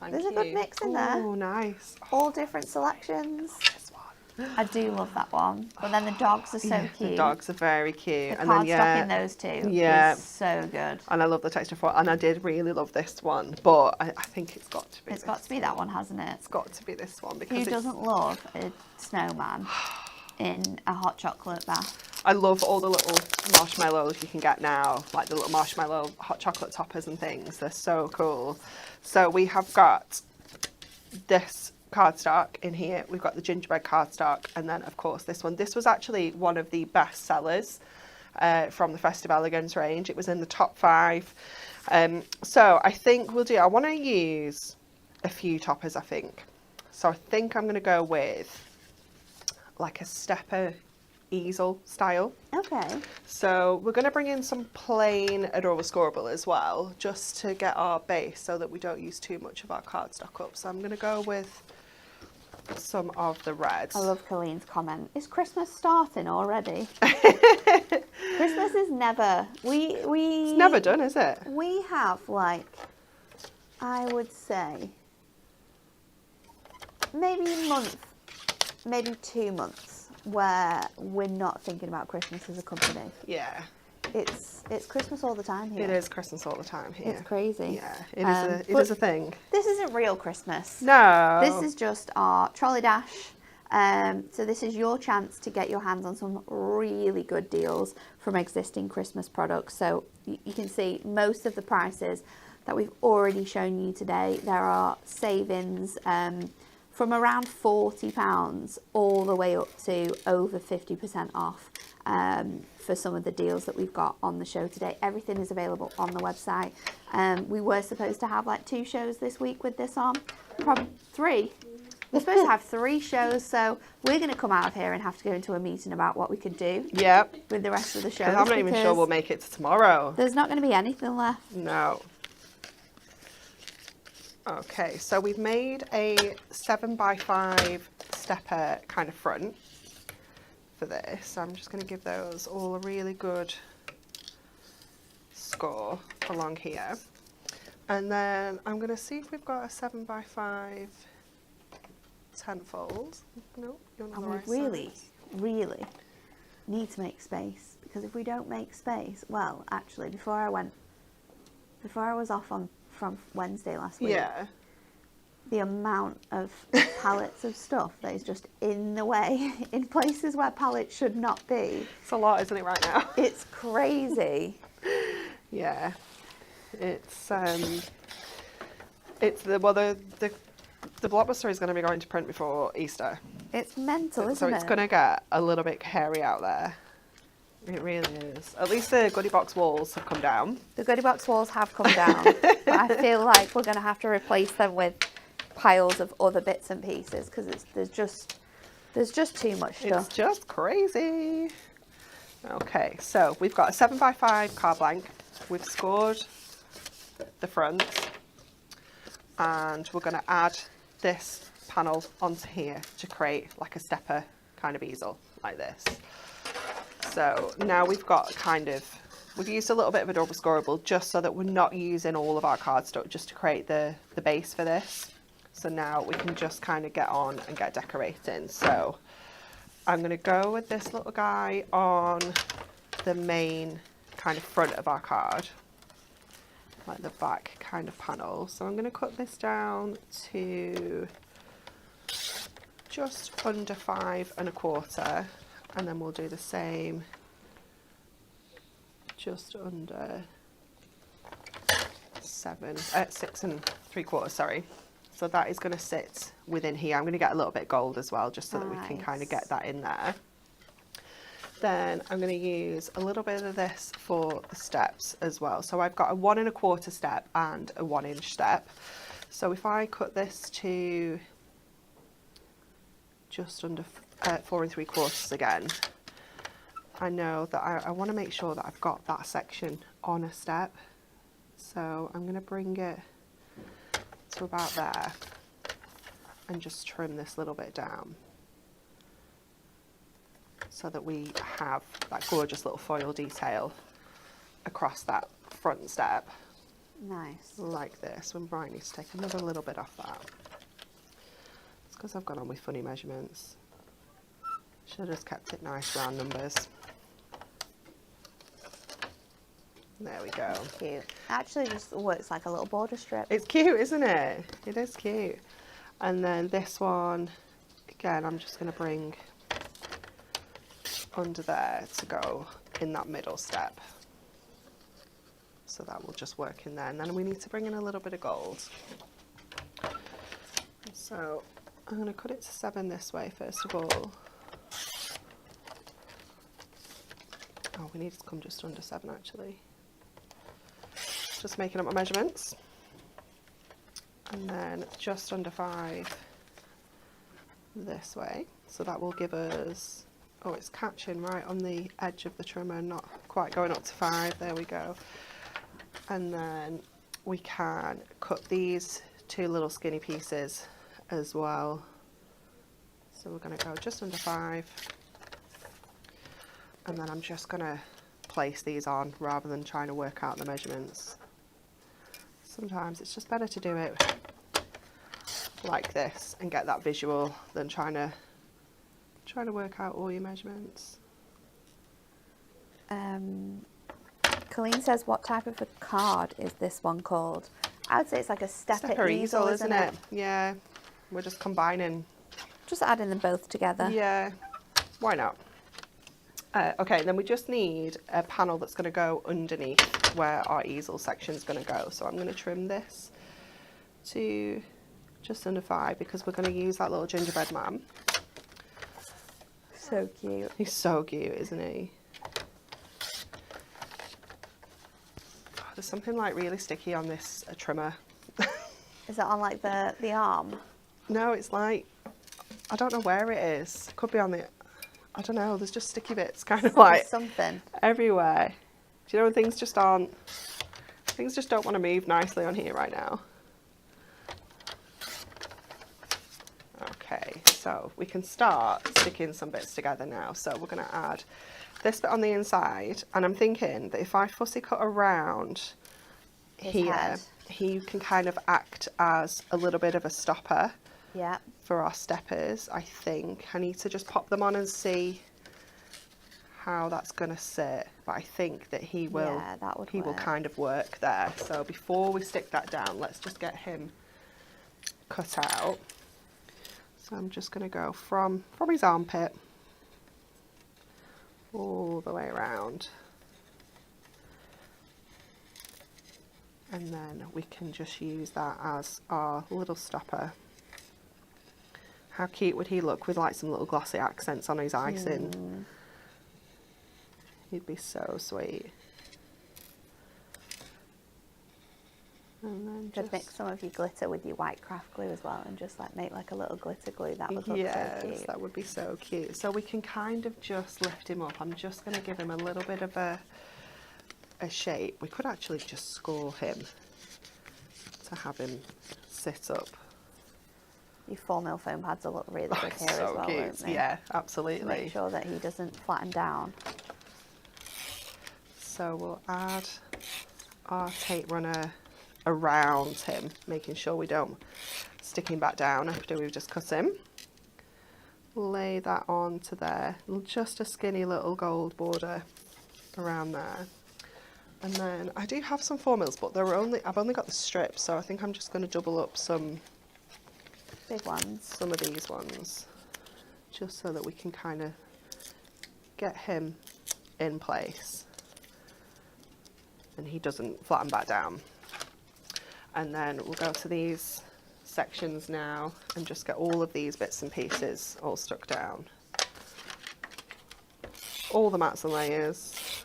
Thank There's you. a good mix in there. Oh, nice. All different selections. This one. I do love that one. But then the dogs are so Yeah, cute. the dogs are very cute. The And then, cardstock in those two Yeah. is so good. And I love the texture for it. And I did really love this one. But I think it's got to be It's got to be that one, hasn't it? It's got to be this one because Who it's, doesn't love a snowman in a hot chocolate bath? I love all the little marshmallows you can get now, like the little marshmallow hot chocolate toppers and things. They're so cool. So we have got this cardstock in here. We've got the gingerbread cardstock, and then of course this one. This was actually one of the best sellers from the Festive Elegance range. It was in the top 5. So I think we'll do, I want to use a few toppers, I think. So I think I'm going to go with like a stepper easel style. Okay. So we're going to bring in some plain Adorable Scoreable as well, just to get our base so that we don't use too much of our cardstock up. So I'm going to go with some of the reds. I love Colleen's comment. Is Christmas starting already? Christmas is never. It's never done, is it? We have like, I would say, maybe a month, maybe 2 months where we're not thinking about Christmas as a company. Yeah. It's Christmas all the time here. It is Christmas all the time here. It's crazy. Yeah, it but is a thing. This isn't real Christmas. No. This is just our Trolley Dash. So this is your chance to get your hands on some really good deals from existing Christmas products. So you can see most of the prices that we've already shown you today. There are savings from around £40 all the way up to over 50% off for some of the deals that we've got on the show today. Everything is available on the website. We were supposed to have like 2 shows this week with this on, probably 3. We're supposed to have 3 shows, so we're going to come out of here and have to go into a meeting about what we could do Yep. with the rest of the shows. I'm not even sure we'll make it to tomorrow. There's not going to be anything left. No. Okay, so we've made a 7x5 stepper kind of front for this. So I'm just going to give those all a really good score along here. And then I'm going to see if we've got a 7x5 tenfold. No, you're not And the we right really, size. really need to make space, because if we don't make space, well, actually, before I was off from Wednesday last week, Yeah. the amount of pallets of stuff that is just in the way, in places where pallets should not be. It's a lot, isn't it, right now? It's crazy. Yeah. It's the Blockbuster is going to be going to print before Easter. It's mental, So isn't it's it? going to get a little bit hairy out there. It really is. At least the goodie box walls have come down. The goodie box walls have come down, but I feel like we're going to have to replace them with piles of other bits and pieces, because there's just too much stuff. It's just crazy. Okay, so we've got a 7x5 card blank. We've scored the front, and we're going to add this panel onto here to create like a stepper kind of easel like this. So now we've got we've used a little bit of a double scoreable just so that we're not using all of our cardstock, just to create the base for this. So now we can just kind of get on and get decorating. So I'm going to go with this little guy on the main kind of front of our card, like the back kind of panel. So I'm going to cut this down to just under 5 1/4, and then we'll do the same just under 6 3/4, sorry. So that is going to sit within here. I'm going to get a little bit of gold as well, just so that we can kind of get that in there. Then I'm going to use a little bit of this for the steps as well. So I've got a 1 1/4 step and a 1-inch step. So if I cut this to just under 4 3/4 again, I know that I want to make sure that I've got that section on a step. So I'm going to bring it to about there and just trim this little bit down, so that we have that gorgeous little foil detail across that front step. Nice. Like this. We might need to take another little bit off that. It's because I've gone on with funny measurements. Should have just kept it nice round numbers. There we go. Cute. Actually just works like a little border strip. It's cute, isn't it? It is cute. And then this one, again, I'm just going to bring under there to go in that middle step. So that will just work in there. And then we need to bring in a little bit of gold. So I'm going to cut it to 7 this way first of all. Oh, we need it to come just under 7 actually. Just making up my measurements. And then just under 5 this way. So that will give us, oh, it's catching right on the edge of the trimmer, not quite going up to 5. There we go. And then we can cut these 2 little skinny pieces as well. So we're going to go just under 5. And then I'm just going to place these on rather than trying to work out the measurements. Sometimes it's just better to do it like this and get that visual than trying to work out all your measurements. Colleen says, what type of a card is this one called? I would say it's like a stepper easel, isn't it? Yeah, we're just combining. Just adding them both together. Yeah, why not? Okay, then we just need a panel that's going to go underneath where our easel section is going to go. So I'm going to trim this to just under 5 because we're going to use that little gingerbread man. So cute. He's so cute, isn't he? Oh, there's something like really sticky on this trimmer. Is it on like the arm? No, it's like, I don't know where it is. Could be on the, I don't know, there's just sticky bits kind of like something everywhere. Do you know when things just don't want to move nicely on here right now? Okay, So we can start sticking some bits together now. So we're going to add this bit on the inside, and I'm thinking that if I fussy cut around His here, head. he can kind of act as a little bit of a stopper Yeah. for our steppers. I think I need to just pop them on and see how that's going to sit, but I think that he will, Yeah, that would he will work. kind of work there. So before we stick that down, let's just get him cut out. So I'm just going to go from his armpit all the way around, and then we can just use that as our little stopper. How cute would he look with like some little glossy accents on his icing? He'd be so sweet. And then Could mix some of your glitter with your white craft glue as well, and just like make like a little glitter glue. That would look so cute. That would be so cute. So we can kind of just lift him up. I'm just going to give him a little bit of a shape. We could actually just score him to have him sit up. Your 4mm foam pads will look really good here So as well, cute. won't they? Yeah, To absolutely. make sure that he doesn't flatten down. So we'll add our tape runner around him, making sure we don't stick him back down after we've just cut him. Lay that onto there, just a skinny little gold border around there. And then I do have some 4mm, but I've only got the strips, so I think I'm just going to double up some Big ones. some of these ones, just so that we can kind of get him in place and he doesn't flatten back down. And then we'll go to these sections now and just get all of these bits and pieces all stuck down. All the mats and layers.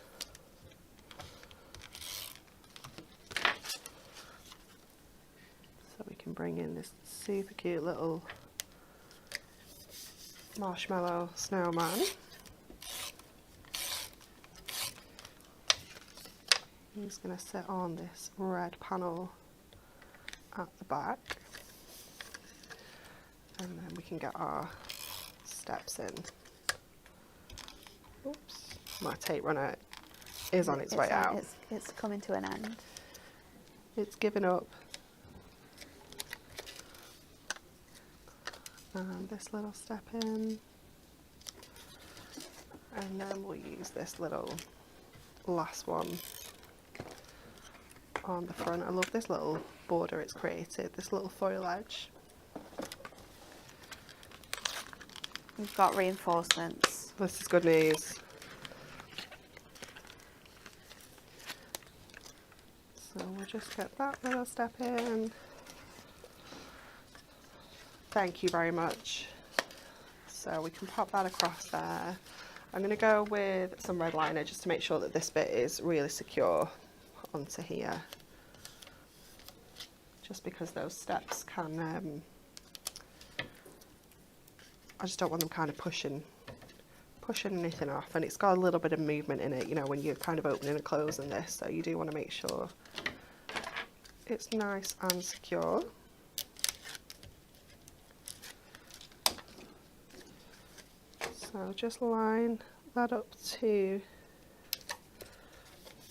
So we can bring in this super cute little marshmallow snowman. He's going to sit on this red panel at the back, and then we can get our steps in. Oops, my tape runner is on its way out. It's coming to an end. It's given up. And this little step in, and then we'll use this little last one on the front. I love this little border it's created, this little foil edge. We've got reinforcements. This is good news. So we'll just get that little step in. Thank you very much. So we can pop that across there. I'm going to go with some red liner just to make sure that this bit is really secure onto here. Just because those steps can, I just don't want them kind of pushing anything off, and it's got a little bit of movement in it, you know, when you're kind of opening and closing this, so you do want to make sure it's nice and secure. So just line that up to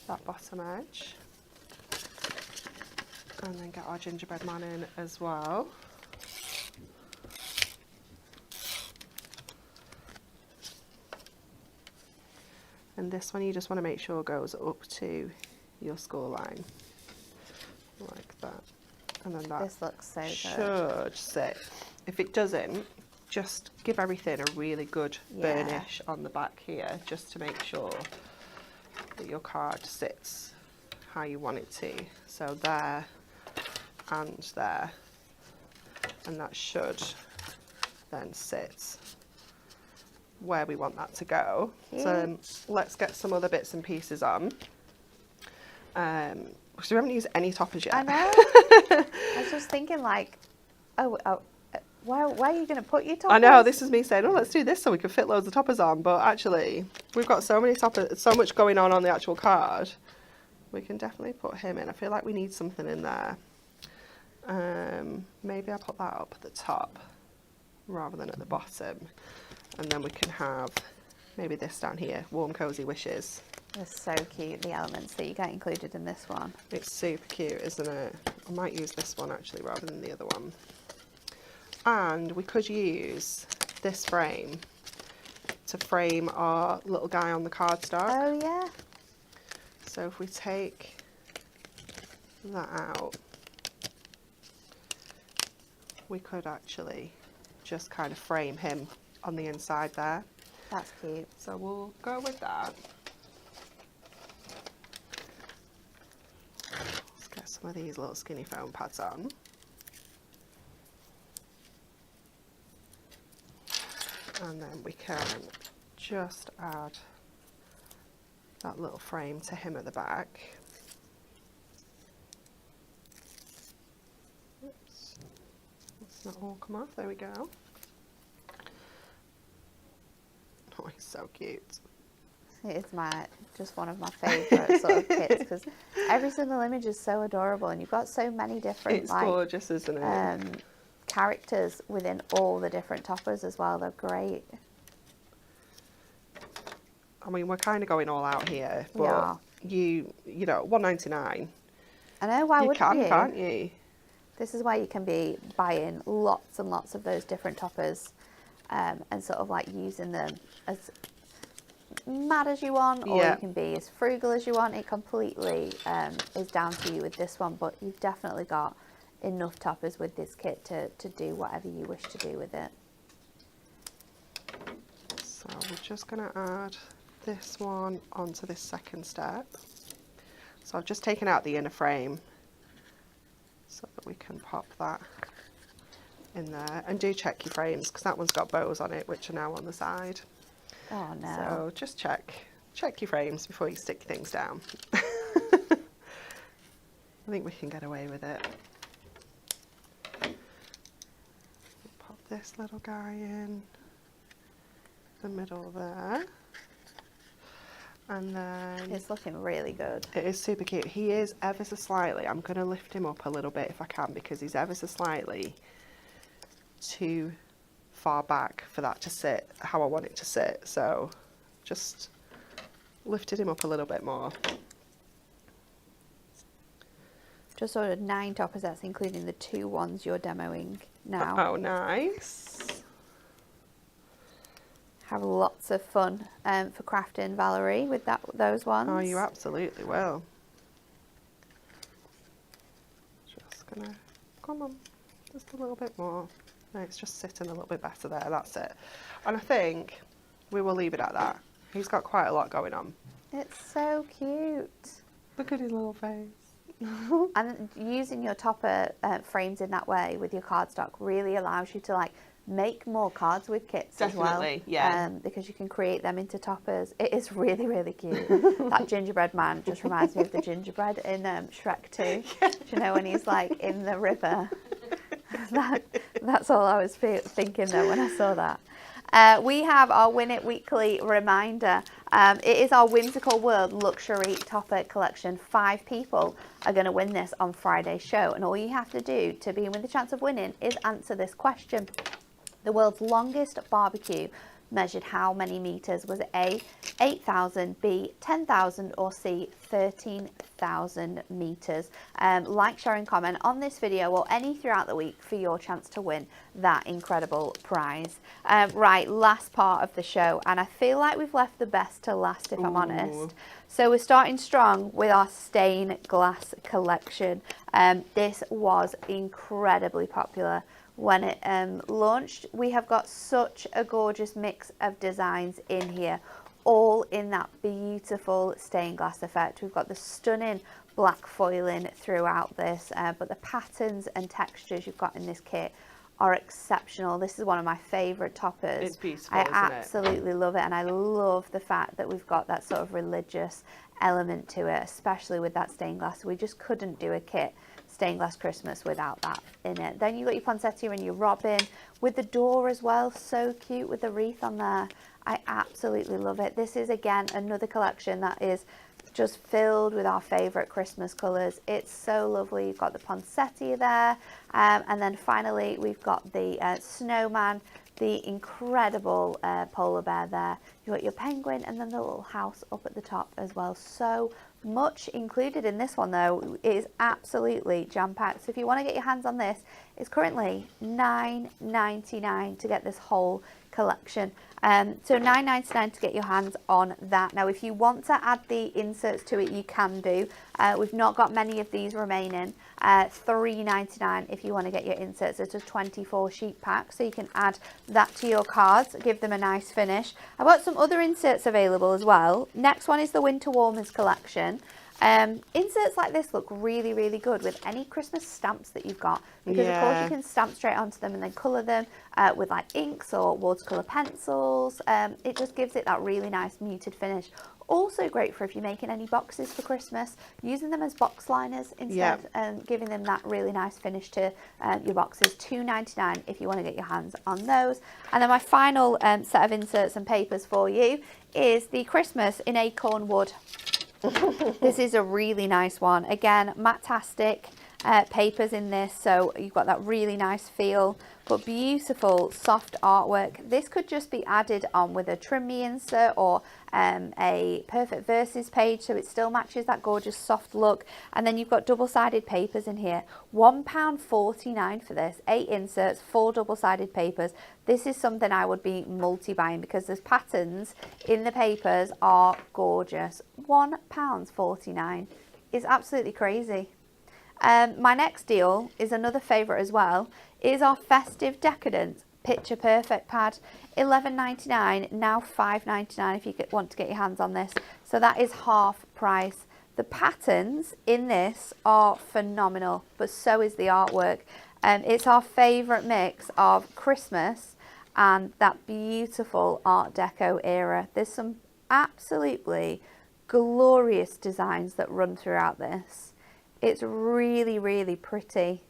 that bottom edge, and then get our gingerbread man in as well. And this one you just want to make sure goes up to your score line, like that. And then that This looks so good. should sit. If it doesn't, just give everything a really good burnish on the back here, just to make sure that your card sits how you want it to. So there and there, and that should then sit where we want that to go. So let's get some other bits and pieces on. Because we haven't used any toppers yet. I know. I was just thinking like, where are you going to put your toppers? I know, this is me saying, oh, let's do this so we can fit loads of toppers on. But actually, we've got so many toppers, so much going on the actual card. We can definitely put him in. I feel like we need something in there. Maybe I'll put that up at the top. rather than at the bottom. And then we can have maybe this down here, warm cozy wishes. They're so cute, the elements that you get included in this one. It's super cute, isn't it? I might use this one actually rather than the other one. And we could use this frame to frame our little guy on the cardstock. Oh yeah. So if we take that out, we could actually just kind of frame him on the inside there. That's cute. So we'll go with that. Let's get some of these little skinny foam pads on. And then we can just add that little frame to him at the back. Oops. Let's not all come off. There we go. Oh, he's so cute. It's just one of my favourite sort of kits, because every single image is so adorable, and you've got so many different It's gorgeous, isn't it? Characters within all the different toppers as well. They're great. I mean, we're kind of going all out here, but Yeah. you know, $1.99. I know, why wouldn't you? Can't you? This is where you can be buying lots and lots of those different toppers, and sort of like using them as mad as you want, or Yeah. you can be as frugal as you want. It completely is down to you with this one, but you've definitely got enough toppers with this kit to do whatever you wish to do with it. So we're just going to add this one onto this second step. So I've just taken out the inner frame so that we can pop that in there. And do check your frames, because that one's got bows on it, which are now on the side. Oh no. So just check your frames before you stick things down. I think we can get away with it. Pop this little guy in the middle there. And then It's looking really good. it is super cute. He is ever so slightly, I'm going to lift him up a little bit if I can, because he's ever so slightly too far back for that to sit how I want it to sit. So just lifted him up a little bit more. Just ordered 9 toppers, that's including the 2 ones you're demoing now. Oh, nice. Have lots of fun for crafting, Valerie, with those ones. Oh, you absolutely will. Just gonna, come on, just a little bit more. No, it's just sitting a little bit better there, that's it. And I think we will leave it at that. He's got quite a lot going on. It's so cute. Look at his little face. And using your topper frames in that way with your cardstock really allows you to like make more cards with kits Definitely, as well. yeah. Because you can create them into toppers. It is really, really cute. That gingerbread man just reminds me of the gingerbread in Shrek 2. Do you know when he's like in the river? That's all I was thinking though when I saw that. We have our Win It Weekly reminder. It is our Whimsical World Luxury Topper Collection. 5 people are going to win this on Friday's show, and all you have to do to be with a chance of winning is answer this question. The world's longest barbecue measured how many meters? Was it A, 8,000, B, 10,000, or C, 13,000 meters? Like, share and comment on this video or any throughout the week for your chance to win that incredible prize. Right, last part of the show, and I feel like we've left the best to last, if I'm honest. So we're starting strong with our stained glass collection. This was incredibly popular when it launched. We have got such a gorgeous mix of designs in here, all in that beautiful stained glass effect. We've got the stunning black foiling throughout this, but the patterns and textures you've got in this kit are exceptional. This is one of my favourite toppers. It's beautiful, I isn't absolutely love it, and I love the fact that we've got that sort of religious element to it, especially with that stained glass. We just couldn't do a kit stained glass Christmas without that in it. Then you got your poinsettia and your robin with the door as well, so cute with the wreath on there. I absolutely love it. This is again another collection that is just filled with our favourite Christmas colours. It's so lovely. You've got the poinsettia there, and then finally we've got the snowman, the incredible polar bear there. You've got your penguin, and then the little house up at the top as well. So much included in this one though. It is absolutely jam-packed. So if you want to get your hands on this, it's currently $9.99 to get this whole collection. So $9.99 to get your hands on that. Now if you want to add the inserts to it, you can do. We've not got many of these remaining. $3.99 if you want to get your inserts. It's a 24 sheet pack, so you can add that to your cards, give them a nice finish. I've got some other inserts available as well. Next one is the Winter Warmers collection. Inserts like this look really, really good with any Christmas stamps that you've got, because of course you can stamp straight onto them and then colour them with like inks or watercolour pencils. It just gives it that really nice muted finish. Also great for if you're making any boxes for Christmas, using them as box liners instead, and giving them that really nice finish to your boxes. $2.99 if you want to get your hands on those. And then my final set of inserts and papers for you is the Christmas in Acorn Wood. This is a really nice one. Again, matte-tastic papers in this, so you've got that really nice feel, but beautiful soft artwork. This could just be added on with a trim me insert or a perfect verses page, so it still matches that gorgeous soft look. And then you've got double-sided papers in here. £1.49 for this. 8 inserts, 4 double-sided papers. This is something I would be multi-buying because the patterns in the papers are gorgeous. £1.49 is absolutely crazy. My next deal is another favourite as well, is our Festive Decadence Picture Perfect pad. $11.99, now $5.99 if you want to get your hands on this. So that is half price. The patterns in this are phenomenal, but so is the artwork. It's our favourite mix of Christmas and that beautiful Art Deco era. There's some absolutely glorious designs that run throughout this. It's really, really pretty.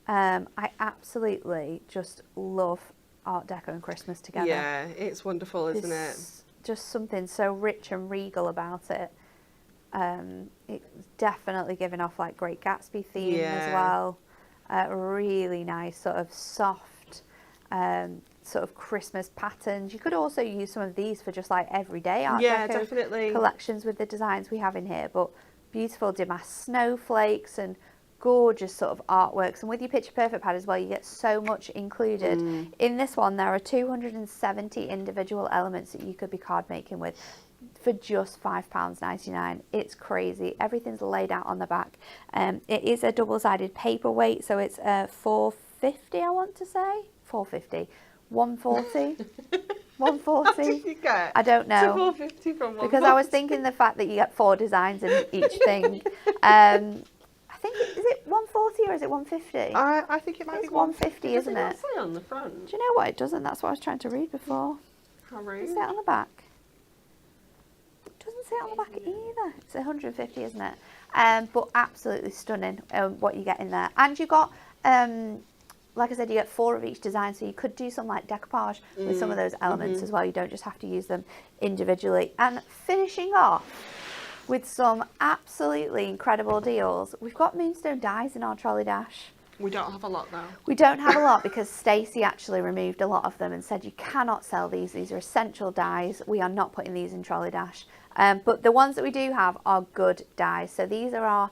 I absolutely just love Art Deco and Christmas together. Yeah, it's wonderful, isn't it? Just something so rich and regal about it. It's definitely giving off like Great Gatsby theme as well. Really nice sort of soft sort of Christmas patterns. You could also use some of these for just like everyday Art Deco definitely collections with the designs we have in here. But beautiful damask snowflakes and gorgeous sort of artworks, and with your Picture Perfect pad as well, you get so much included. In this one there are 270 individual elements that you could be card making with for just £5.99. It's crazy. Everything's laid out on the back. It is a double-sided paperweight, so it's $4.50, I want to say. $4.50. $1.40. $1.40. What did you get? I don't know. $4.50 from $1.40. Because I was thinking the fact that you get 4 designs in each thing. I think, is it $1.40 or is it $1.50? I think it might be $1.50, isn't Does it? say on the front? Do you know what? It doesn't. That's what I was trying to read before. How rude. Is it on the back? It doesn't say it on the back either. It's 150, isn't it? But absolutely stunning what you get in there. And you got, like I said, you get 4 of each design, so you could do some like decoupage with some of those elements as well. You don't just have to use them individually. And finishing off with some absolutely incredible deals, we've got Moonstone dies in our Trolley Dash. We don't have a lot though. We don't have a lot because Stacey actually removed a lot of them and said you cannot sell these. These are essential dies. We are not putting these in Trolley Dash. But the ones that we do have are good dies. So these are our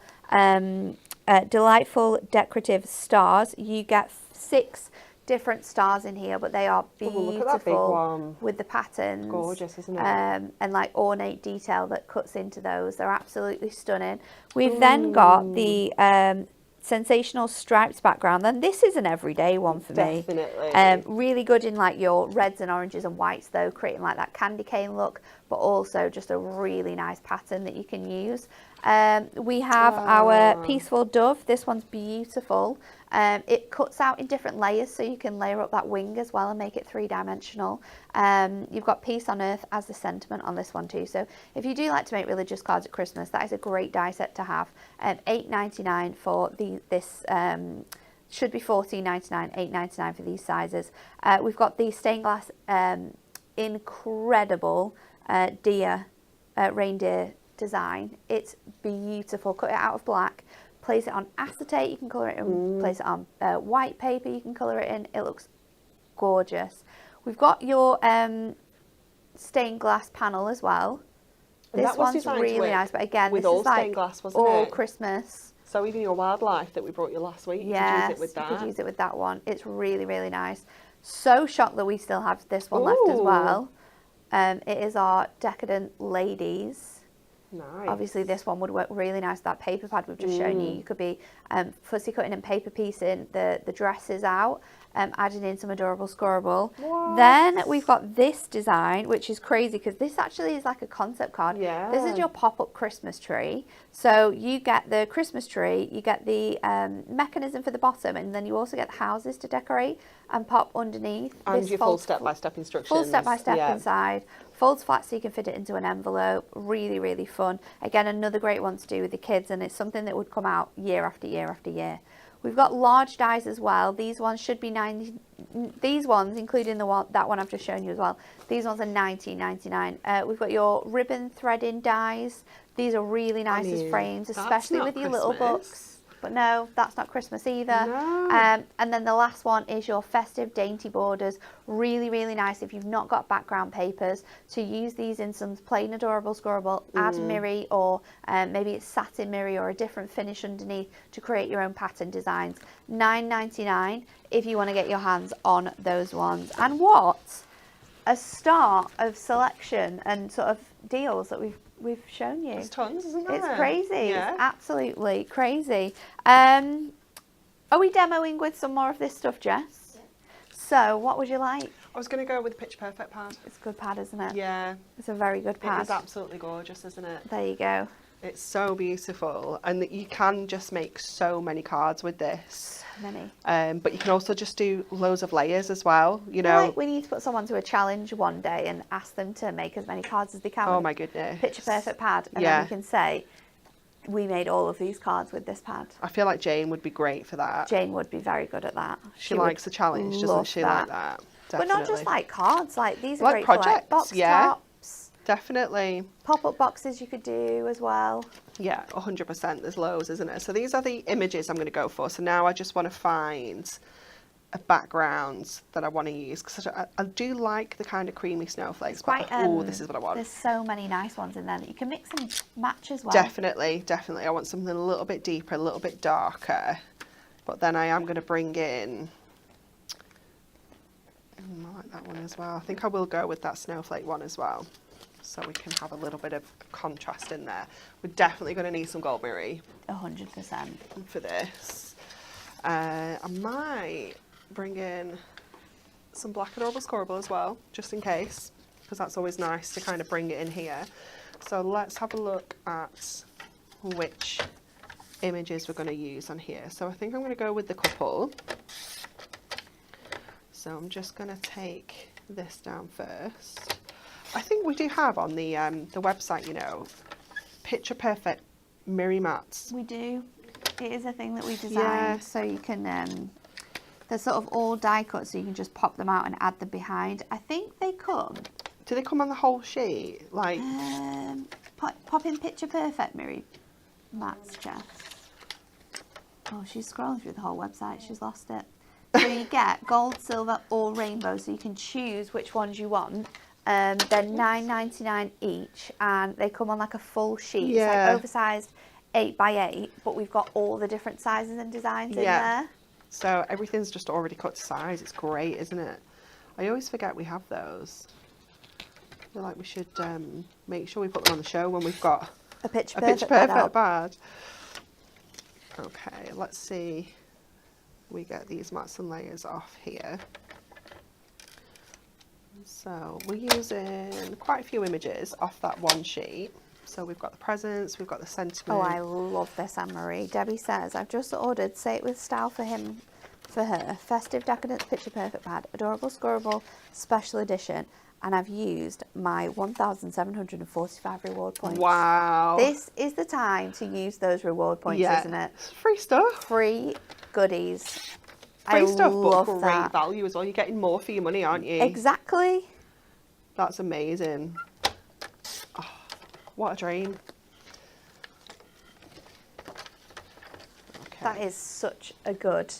delightful decorative stars. You get 6 different stars in here, but they are beautiful. Look at that big one. With the patterns. Gorgeous, isn't it? And like ornate detail that cuts into those. They're absolutely stunning. We've then got the sensational stripes background. Then this is an everyday one for me. Definitely. Really good in like your reds and oranges and whites though, creating like that candy cane look, but also just a really nice pattern that you can use. We have our Peaceful Dove. This one's beautiful. It cuts out in different layers, so you can layer up that wing as well and make it 3-dimensional. You've got Peace on Earth as the sentiment on this one too. So if you do like to make religious cards at Christmas, that is a great die set to have. $8.99 for this. Should be $14.99, $8.99 for these sizes. We've got the stained glass incredible deer reindeer design. It's beautiful. Cut it out of black, place it on acetate, you can colour it in, place it on white paper, you can colour it in. It looks gorgeous. We've got your stained glass panel as well. And This that was one's designed really with- nice, but again, with this all is like stained glass, wasn't all it? Christmas. So even your wildlife that we brought you last week, you could use it with that. You could use it with that one. It's really, really nice. So shocked that we still have this one left as Ooh. well. It is our Decadent Ladies. Nice. Obviously, this one would work really nice. That paper pad we've just shown you. You could be fussy cutting and paper piecing the dresses out, adding in some adorable scorable. What? Then we've got this design, which is crazy because this actually is like a concept card. Yeah. This is your pop-up Christmas tree. So you get the Christmas tree, you get the mechanism for the bottom, and then you also get the houses to decorate and pop underneath. And This your full folds step-by-step instructions. Full step-by-step Yeah. inside. Folds flat so you can fit it into an envelope. Really, really fun. Again, another great one to do with the kids, and it's something that would come out year after year after year. We've got large dies as well. These ones should be 90. These ones, including that one I've just shown you as well. These ones are $19.99. We've got your ribbon threading dies. These are really nice as frames, that's especially not with your little Christmas. books. But no, that's not Christmas either. No. And then the last one is your Festive dainty borders. Really, really nice if you've not got background papers to use these in some plain adorable scorable, add mirri, or maybe it's satin mirri or a different finish underneath to create your own pattern designs. $9.99 if you want to get your hands on those ones. And what a start of selection and sort of deals that we've shown you. There's tons, isn't there? It's crazy. Yeah. It's absolutely crazy. Are we demoing with some more of this stuff, Jess? Yeah. So, what would you like? I was going to go with the Picture Perfect pad. It's a good pad, isn't it? Yeah, It's a very good it pad. is absolutely gorgeous, isn't it? There you go. It's so beautiful, and that you can just make so many cards with this. Many. But you can also just do loads of layers as well. You I know. feel like we need to put someone to a challenge one day and ask them to make as many cards as they can. Oh with my goodness. Picture Perfect pad, and Yeah. then we can say we made all of these cards with this pad. I feel like Jane would be great for that. Jane would be very good at that. She would likes the challenge, doesn't love she? Like that. But not just Definitely. like cards. Like these are Like great for like projects, box yeah. tops, Definitely. pop-up boxes you could do as well. Yeah, 100%. There's loads, isn't it? So these are the images I'm going to go for. So now I just want to find a background that I want to use, because I do like the kind of creamy snowflakes. Quite. Oh, this is what I want. There's so many nice ones in there that you can mix and match as well. Definitely. I want something a little bit deeper, a little bit darker. But then I am going to bring in... I like that one as well. I think I will go with that snowflake one as well, so we can have a little bit of contrast in there. We're definitely going to need some gold mirror 100%. for this. I might bring in some black adorable scorable as well, just in case, because that's always nice to kind of bring it in here. So let's have a look at which images we're going to use on here. So I think I'm going to go with the couple. So I'm just going to take this down first. I think we do have on the website, you know, Picture Perfect mirror mats. We do. It is a thing that we designed, Yeah. so you can. They're sort of all die cut, so you can just pop them out and add them behind. I think they come. Do they come on the whole sheet? Like, Pop in Picture Perfect mirror mats, Jess. Oh, she's scrolling through the whole website. She's lost it. So you get gold, silver, or rainbow, so you can choose which ones you want. They're $9.99 each, and they come on like a full sheet. It's Yeah. like oversized 8x8, but we've got all the different sizes and designs in Yeah. there. so everything's just already cut to size. It's great, isn't it? I always forget we have those. I feel like we should make sure we put them on the show when we've got A Picture a Perfect, Picture bed Perfect out. bad. Okay, let's see. We get these mats and layers off here. So we're using quite a few images off that one sheet. So we've got the presents, we've got the sentiment. Oh, I love this, Anne-Marie. Debbie says, I've just ordered Say It With Style for her, Festive Decadence Picture Perfect Pad, Adorable Scorable Special Edition, and I've used my 1,745 reward points. Wow. This is the time to use those reward points, isn't it? It's free stuff. Free goodies. Free I stuff, but love great that. value as well. You're getting more for your money, aren't you? Exactly. That's amazing. Oh, what a dream. That is such a good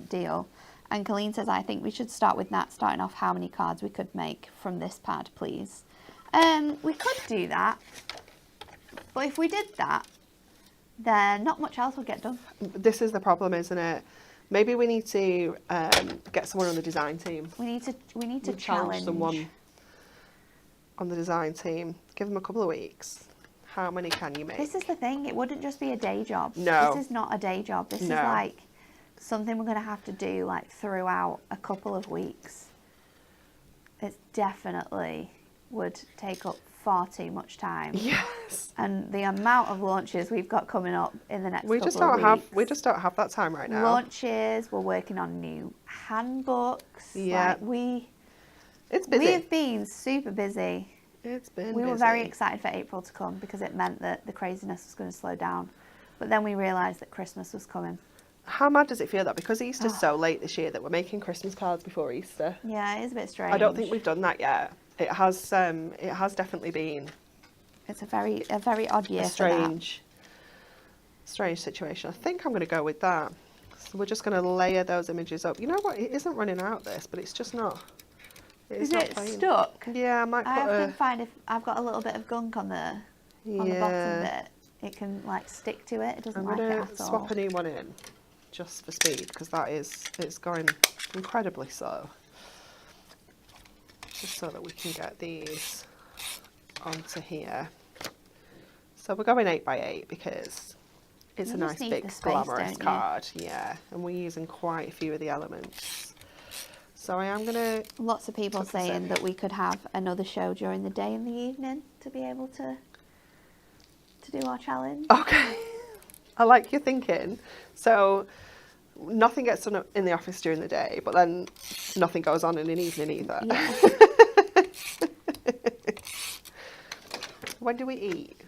deal. And Colleen says, I think we should start with Nat starting off how many cards we could make from this pad, please. We could do that. But if we did that, then not much else would get done. This is the problem, isn't it? Maybe we need to get someone on the design team. We need to Challenge someone on the design team. Give them a couple of weeks. How many can you make? This is the thing. It wouldn't just be a day job. No. This is not a day job. This is No. like something we're going to have to do like throughout a couple of weeks. It definitely would take up far too much time. Yes. And the amount of launches we've got coming up in the next We couple just of don't weeks. have. We just don't have that time right now. Launches. We're working on new handbooks. Yeah. Like It's busy. we have been super busy. It's been We busy. were very excited for April to come because it meant that the craziness was going to slow down. But then we realised that Christmas was coming. How mad does it feel that because Easter's so late this year that we're making Christmas cards before Easter? Yeah, it is a bit strange. I don't think we've done that yet. It has definitely been It's a very odd year a for that. strange situation. I think I'm going to go with that. So we're just going to layer those images up. You know what? It isn't running out this, but it's just not. Is not it playing. stuck? Yeah, I might I put often a. find if I've got a little bit of gunk on the bottom bit, it can like stick to it. It doesn't I'm like it going at to all. swap a new one in just for speed because it's going incredibly slow. Just so that we can get these onto here. So we're going 8x8 because it's You a just nice need big the space, glamorous don't you? card. Yeah, and we're using quite a few of the elements. So I am going to. Lots of people Tuck this saying in. that we could have another show during the day and the evening to be able to do our challenge. Okay. I like your thinking. So nothing gets done in the office during the day, but then nothing goes on in an evening either. Yeah. When do we eat?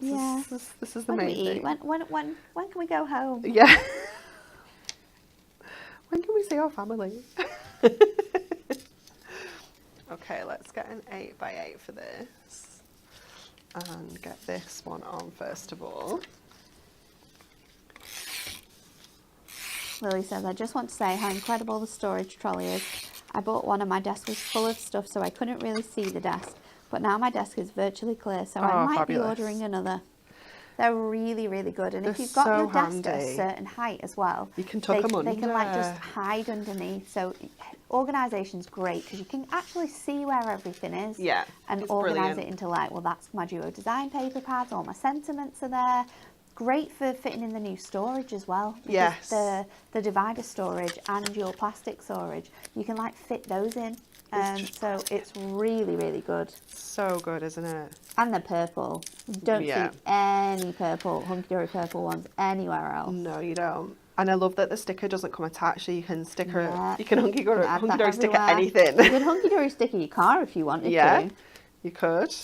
Yeah. This is the When do we main eat? thing. When can we go home? Yeah. When can we see our family? Okay, let's get an 8x8 for this. And get this one on first of all. Lily says, I just want to say how incredible the storage trolley is. I bought one and my desk was full of stuff so I couldn't really see the desk. But now my desk is virtually clear, so I might fabulous. be ordering another. They're really, really good. And if They're you've got so your desk at handy. a certain height as well, You can tuck 'em they can like just under. hide underneath. So organisation's great because you can actually see where everything is. Yeah, And it's organise brilliant. it into like, well, that's my duo design paper pads, all my sentiments are there. Great for fitting in the new storage as well. Because Yes. The divider storage and your plastic storage, you can like fit those in. So it's really, really good. So good, isn't it? And they're purple. You don't Yeah. see any purple, hunky-dory purple ones anywhere else. No, you don't. And I love that the sticker doesn't come attached, so you can stick Yeah. you can Add hunky-dory that sticker everywhere. anything. You could hunky-dory sticker your car if you wanted Yeah, to. you could.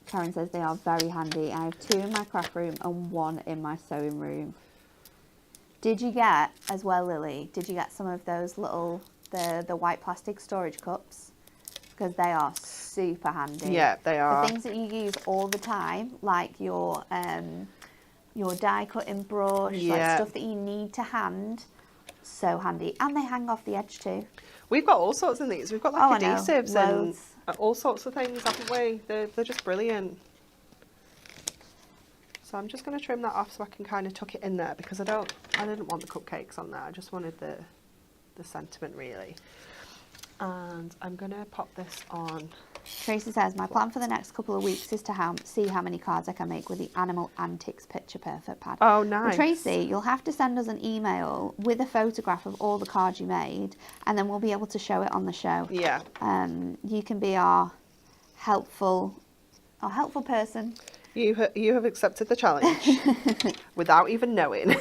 Karen says they are very handy. I have 2 in my craft room and 1 in my sewing room. Did you get, as well, Lily, did you get some of those little, the white plastic storage cups? Because they are super handy. Yeah, they are. The things that you use all the time, like your die cutting brush, like Yeah. stuff that you need to hand, so handy. And they hang off the edge too. We've got all sorts of these. We've got Oh, I like know. adhesives Loads. and all sorts of things, haven't we? They're just brilliant. So I'm just going to trim that off so I can kind of tuck it in there because I didn't want the cupcakes on there. I just wanted the sentiment really. And I'm going to pop this on. Tracy says, my plan for the next couple of weeks is to see how many cards I can make with the Animal Antics Picture Perfect pad. Oh, Well, nice. Tracy, you'll have to send us an email with a photograph of all the cards you made, and then we'll be able to show it on the show. Yeah. You can be our helpful person. You have accepted the challenge without even knowing.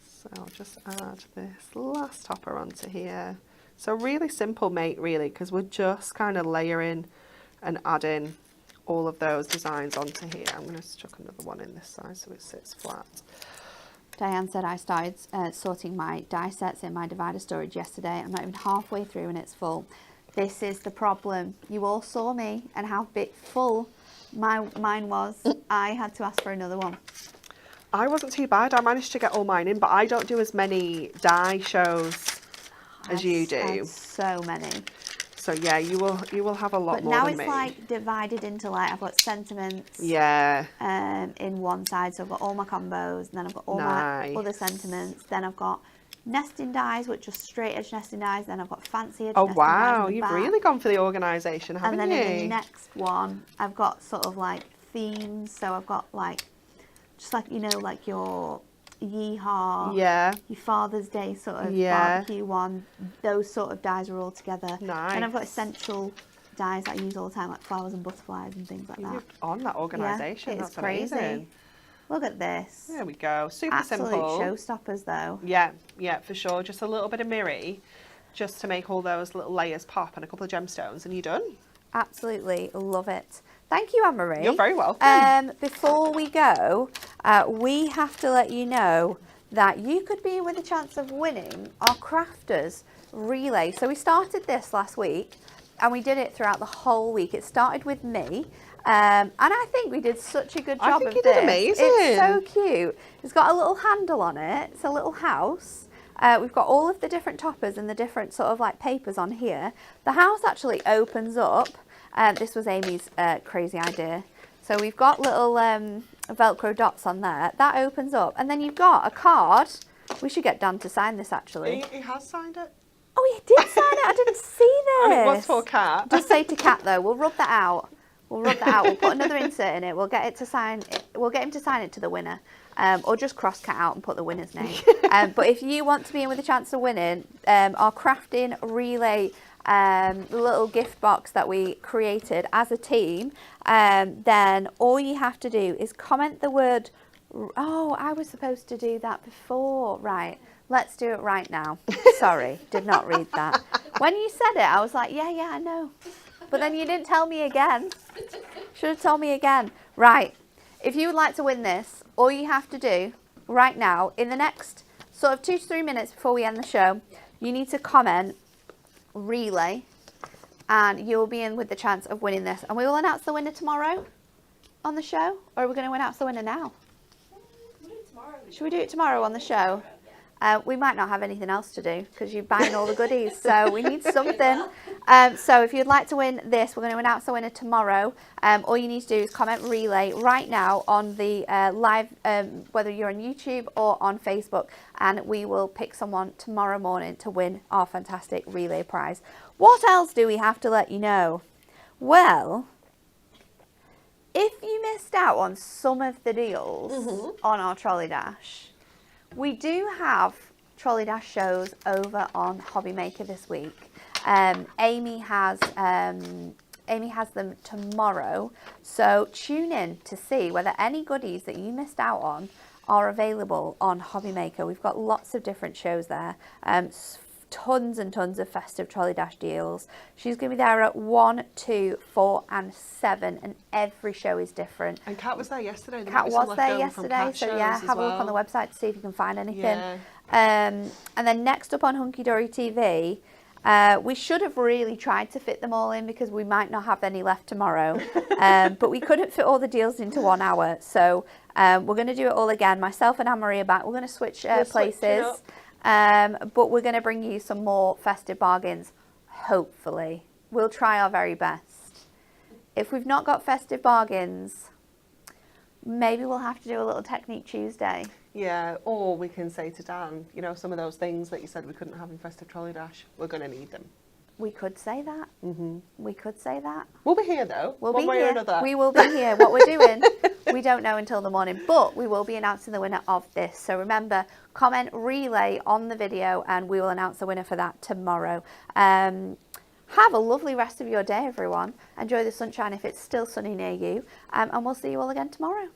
So I'll just add this last topper onto here. So really simple, mate, really, because we're just kind of layering and adding all of those designs onto here. I'm going to chuck another one in this side so it sits flat. Diane said, I started sorting my die sets in my divider storage yesterday. I'm not even halfway through and it's full. This is the problem. You all saw me and how full Mine was. I had to ask for another one. I wasn't too bad. I managed to get all mine in, but I don't do as many die shows as you I had do. so many. So yeah, you will have a lot But more now than it's me. like divided into like I've got sentiments. Yeah. In one side, so I've got all my combos, and then I've got all my Nice. other sentiments. Then I've got nesting dies, which are straight edge nesting dies. Then I've got fancy edge Oh nesting dies wow, in the you've back. really gone for the organisation, haven't And then you? in the next one, I've got sort of like themes. So I've got like, just like, you know, like your Yeehaw, Yeah. your Father's Day sort of Yeah. barbecue one. Those sort of dies are all together. Nice. And I've got essential dies that I use all the time, like flowers and butterflies and things like that. You're on that organisation. Yeah, That's it's crazy. amazing. Look at this. There we go. Super Absolute simple. showstoppers though. Yeah, yeah, for sure. Just a little bit of mirror, just to make all those little layers pop, and a couple of gemstones, and you're done. Absolutely love it. Thank you, Anne-Marie. You're very welcome. Before we go, we have to let you know that you could be with a chance of winning our crafters relay. So we started this last week and we did it throughout the whole week. It started with me. And I think we did such a good job I think of you this. did amazing. It's so cute. It's got a little handle on it. It's a little house. We've got all of the different toppers and the different sort of like papers on here. The house actually opens up. This was Amy's crazy idea. So we've got little Velcro dots on there. That opens up. And then you've got a card. We should get Dan to sign this actually. He has signed it. Oh, he did sign it. I didn't see this. And it was for Cat. Just say to Cat though. We'll rub that out. We'll rub that out. We'll put another insert in it. We'll get it to sign it. We'll get him to sign it to the winner. Or just cross Cat out and put the winner's name. But if you want to be in with a chance of winning, our crafting relay little gift box that we created as a team, then all you have to do is comment the word. Oh, I was supposed to do that before. Right. Let's do it right now. Sorry, did not read that. When you said it, I was like, yeah, I know. But then you didn't tell me again. Should have told me again. Right. If you would like to win this, all you have to do right now, in the next sort of 2 to 3 minutes before we end the show, you need to comment relay and you'll be in with the chance of winning this. And we will announce the winner tomorrow on the show, or are we going to announce the winner now? Should we do it tomorrow on the show? We might not have anything else to do because you're buying all the goodies, so we need something. So if you'd like to win this, we're going to announce the winner tomorrow. All you need to do is comment relay right now on the live, whether you're on YouTube or on Facebook, and we will pick someone tomorrow morning to win our fantastic relay prize. What else do we have to let you know? Well, if you missed out on some of the deals on our Trolley Dash, we do have Trolley Dash shows over on Hobby Maker this week. Amy has them tomorrow, so tune in to see whether any goodies that you missed out on are available on Hobby Maker. We've got lots of different shows there. Tons and tons of festive Trolley Dash deals. She's going to be there at 1, 2, 4 and 7, and every show is different. And Kat was there yesterday. Kat was there yesterday, so yeah, have a look on the website to see if you can find anything. Yeah. And then next up on Hunky Dory TV, we should have really tried to fit them all in because we might not have any left tomorrow, but we couldn't fit all the deals into 1 hour, so we're going to do it all again. Myself and Anne-Marie are back. We're going to switch places. But we're going to bring you some more festive bargains, hopefully. We'll try our very best. If we've not got festive bargains, maybe we'll have to do a little Technique Tuesday. Yeah, or we can say to Dan, you know, some of those things that you said we couldn't have in Festive Trolley Dash, we're going to need them. We could say that. We could say that. We'll be here though. We'll one be way here. or another. We will be here. What we're doing, we don't know until the morning, but we will be announcing the winner of this. So remember, comment relay on the video and we will announce the winner for that tomorrow. Have a lovely rest of your day, everyone. Enjoy the sunshine if it's still sunny near you. And we'll see you all again tomorrow.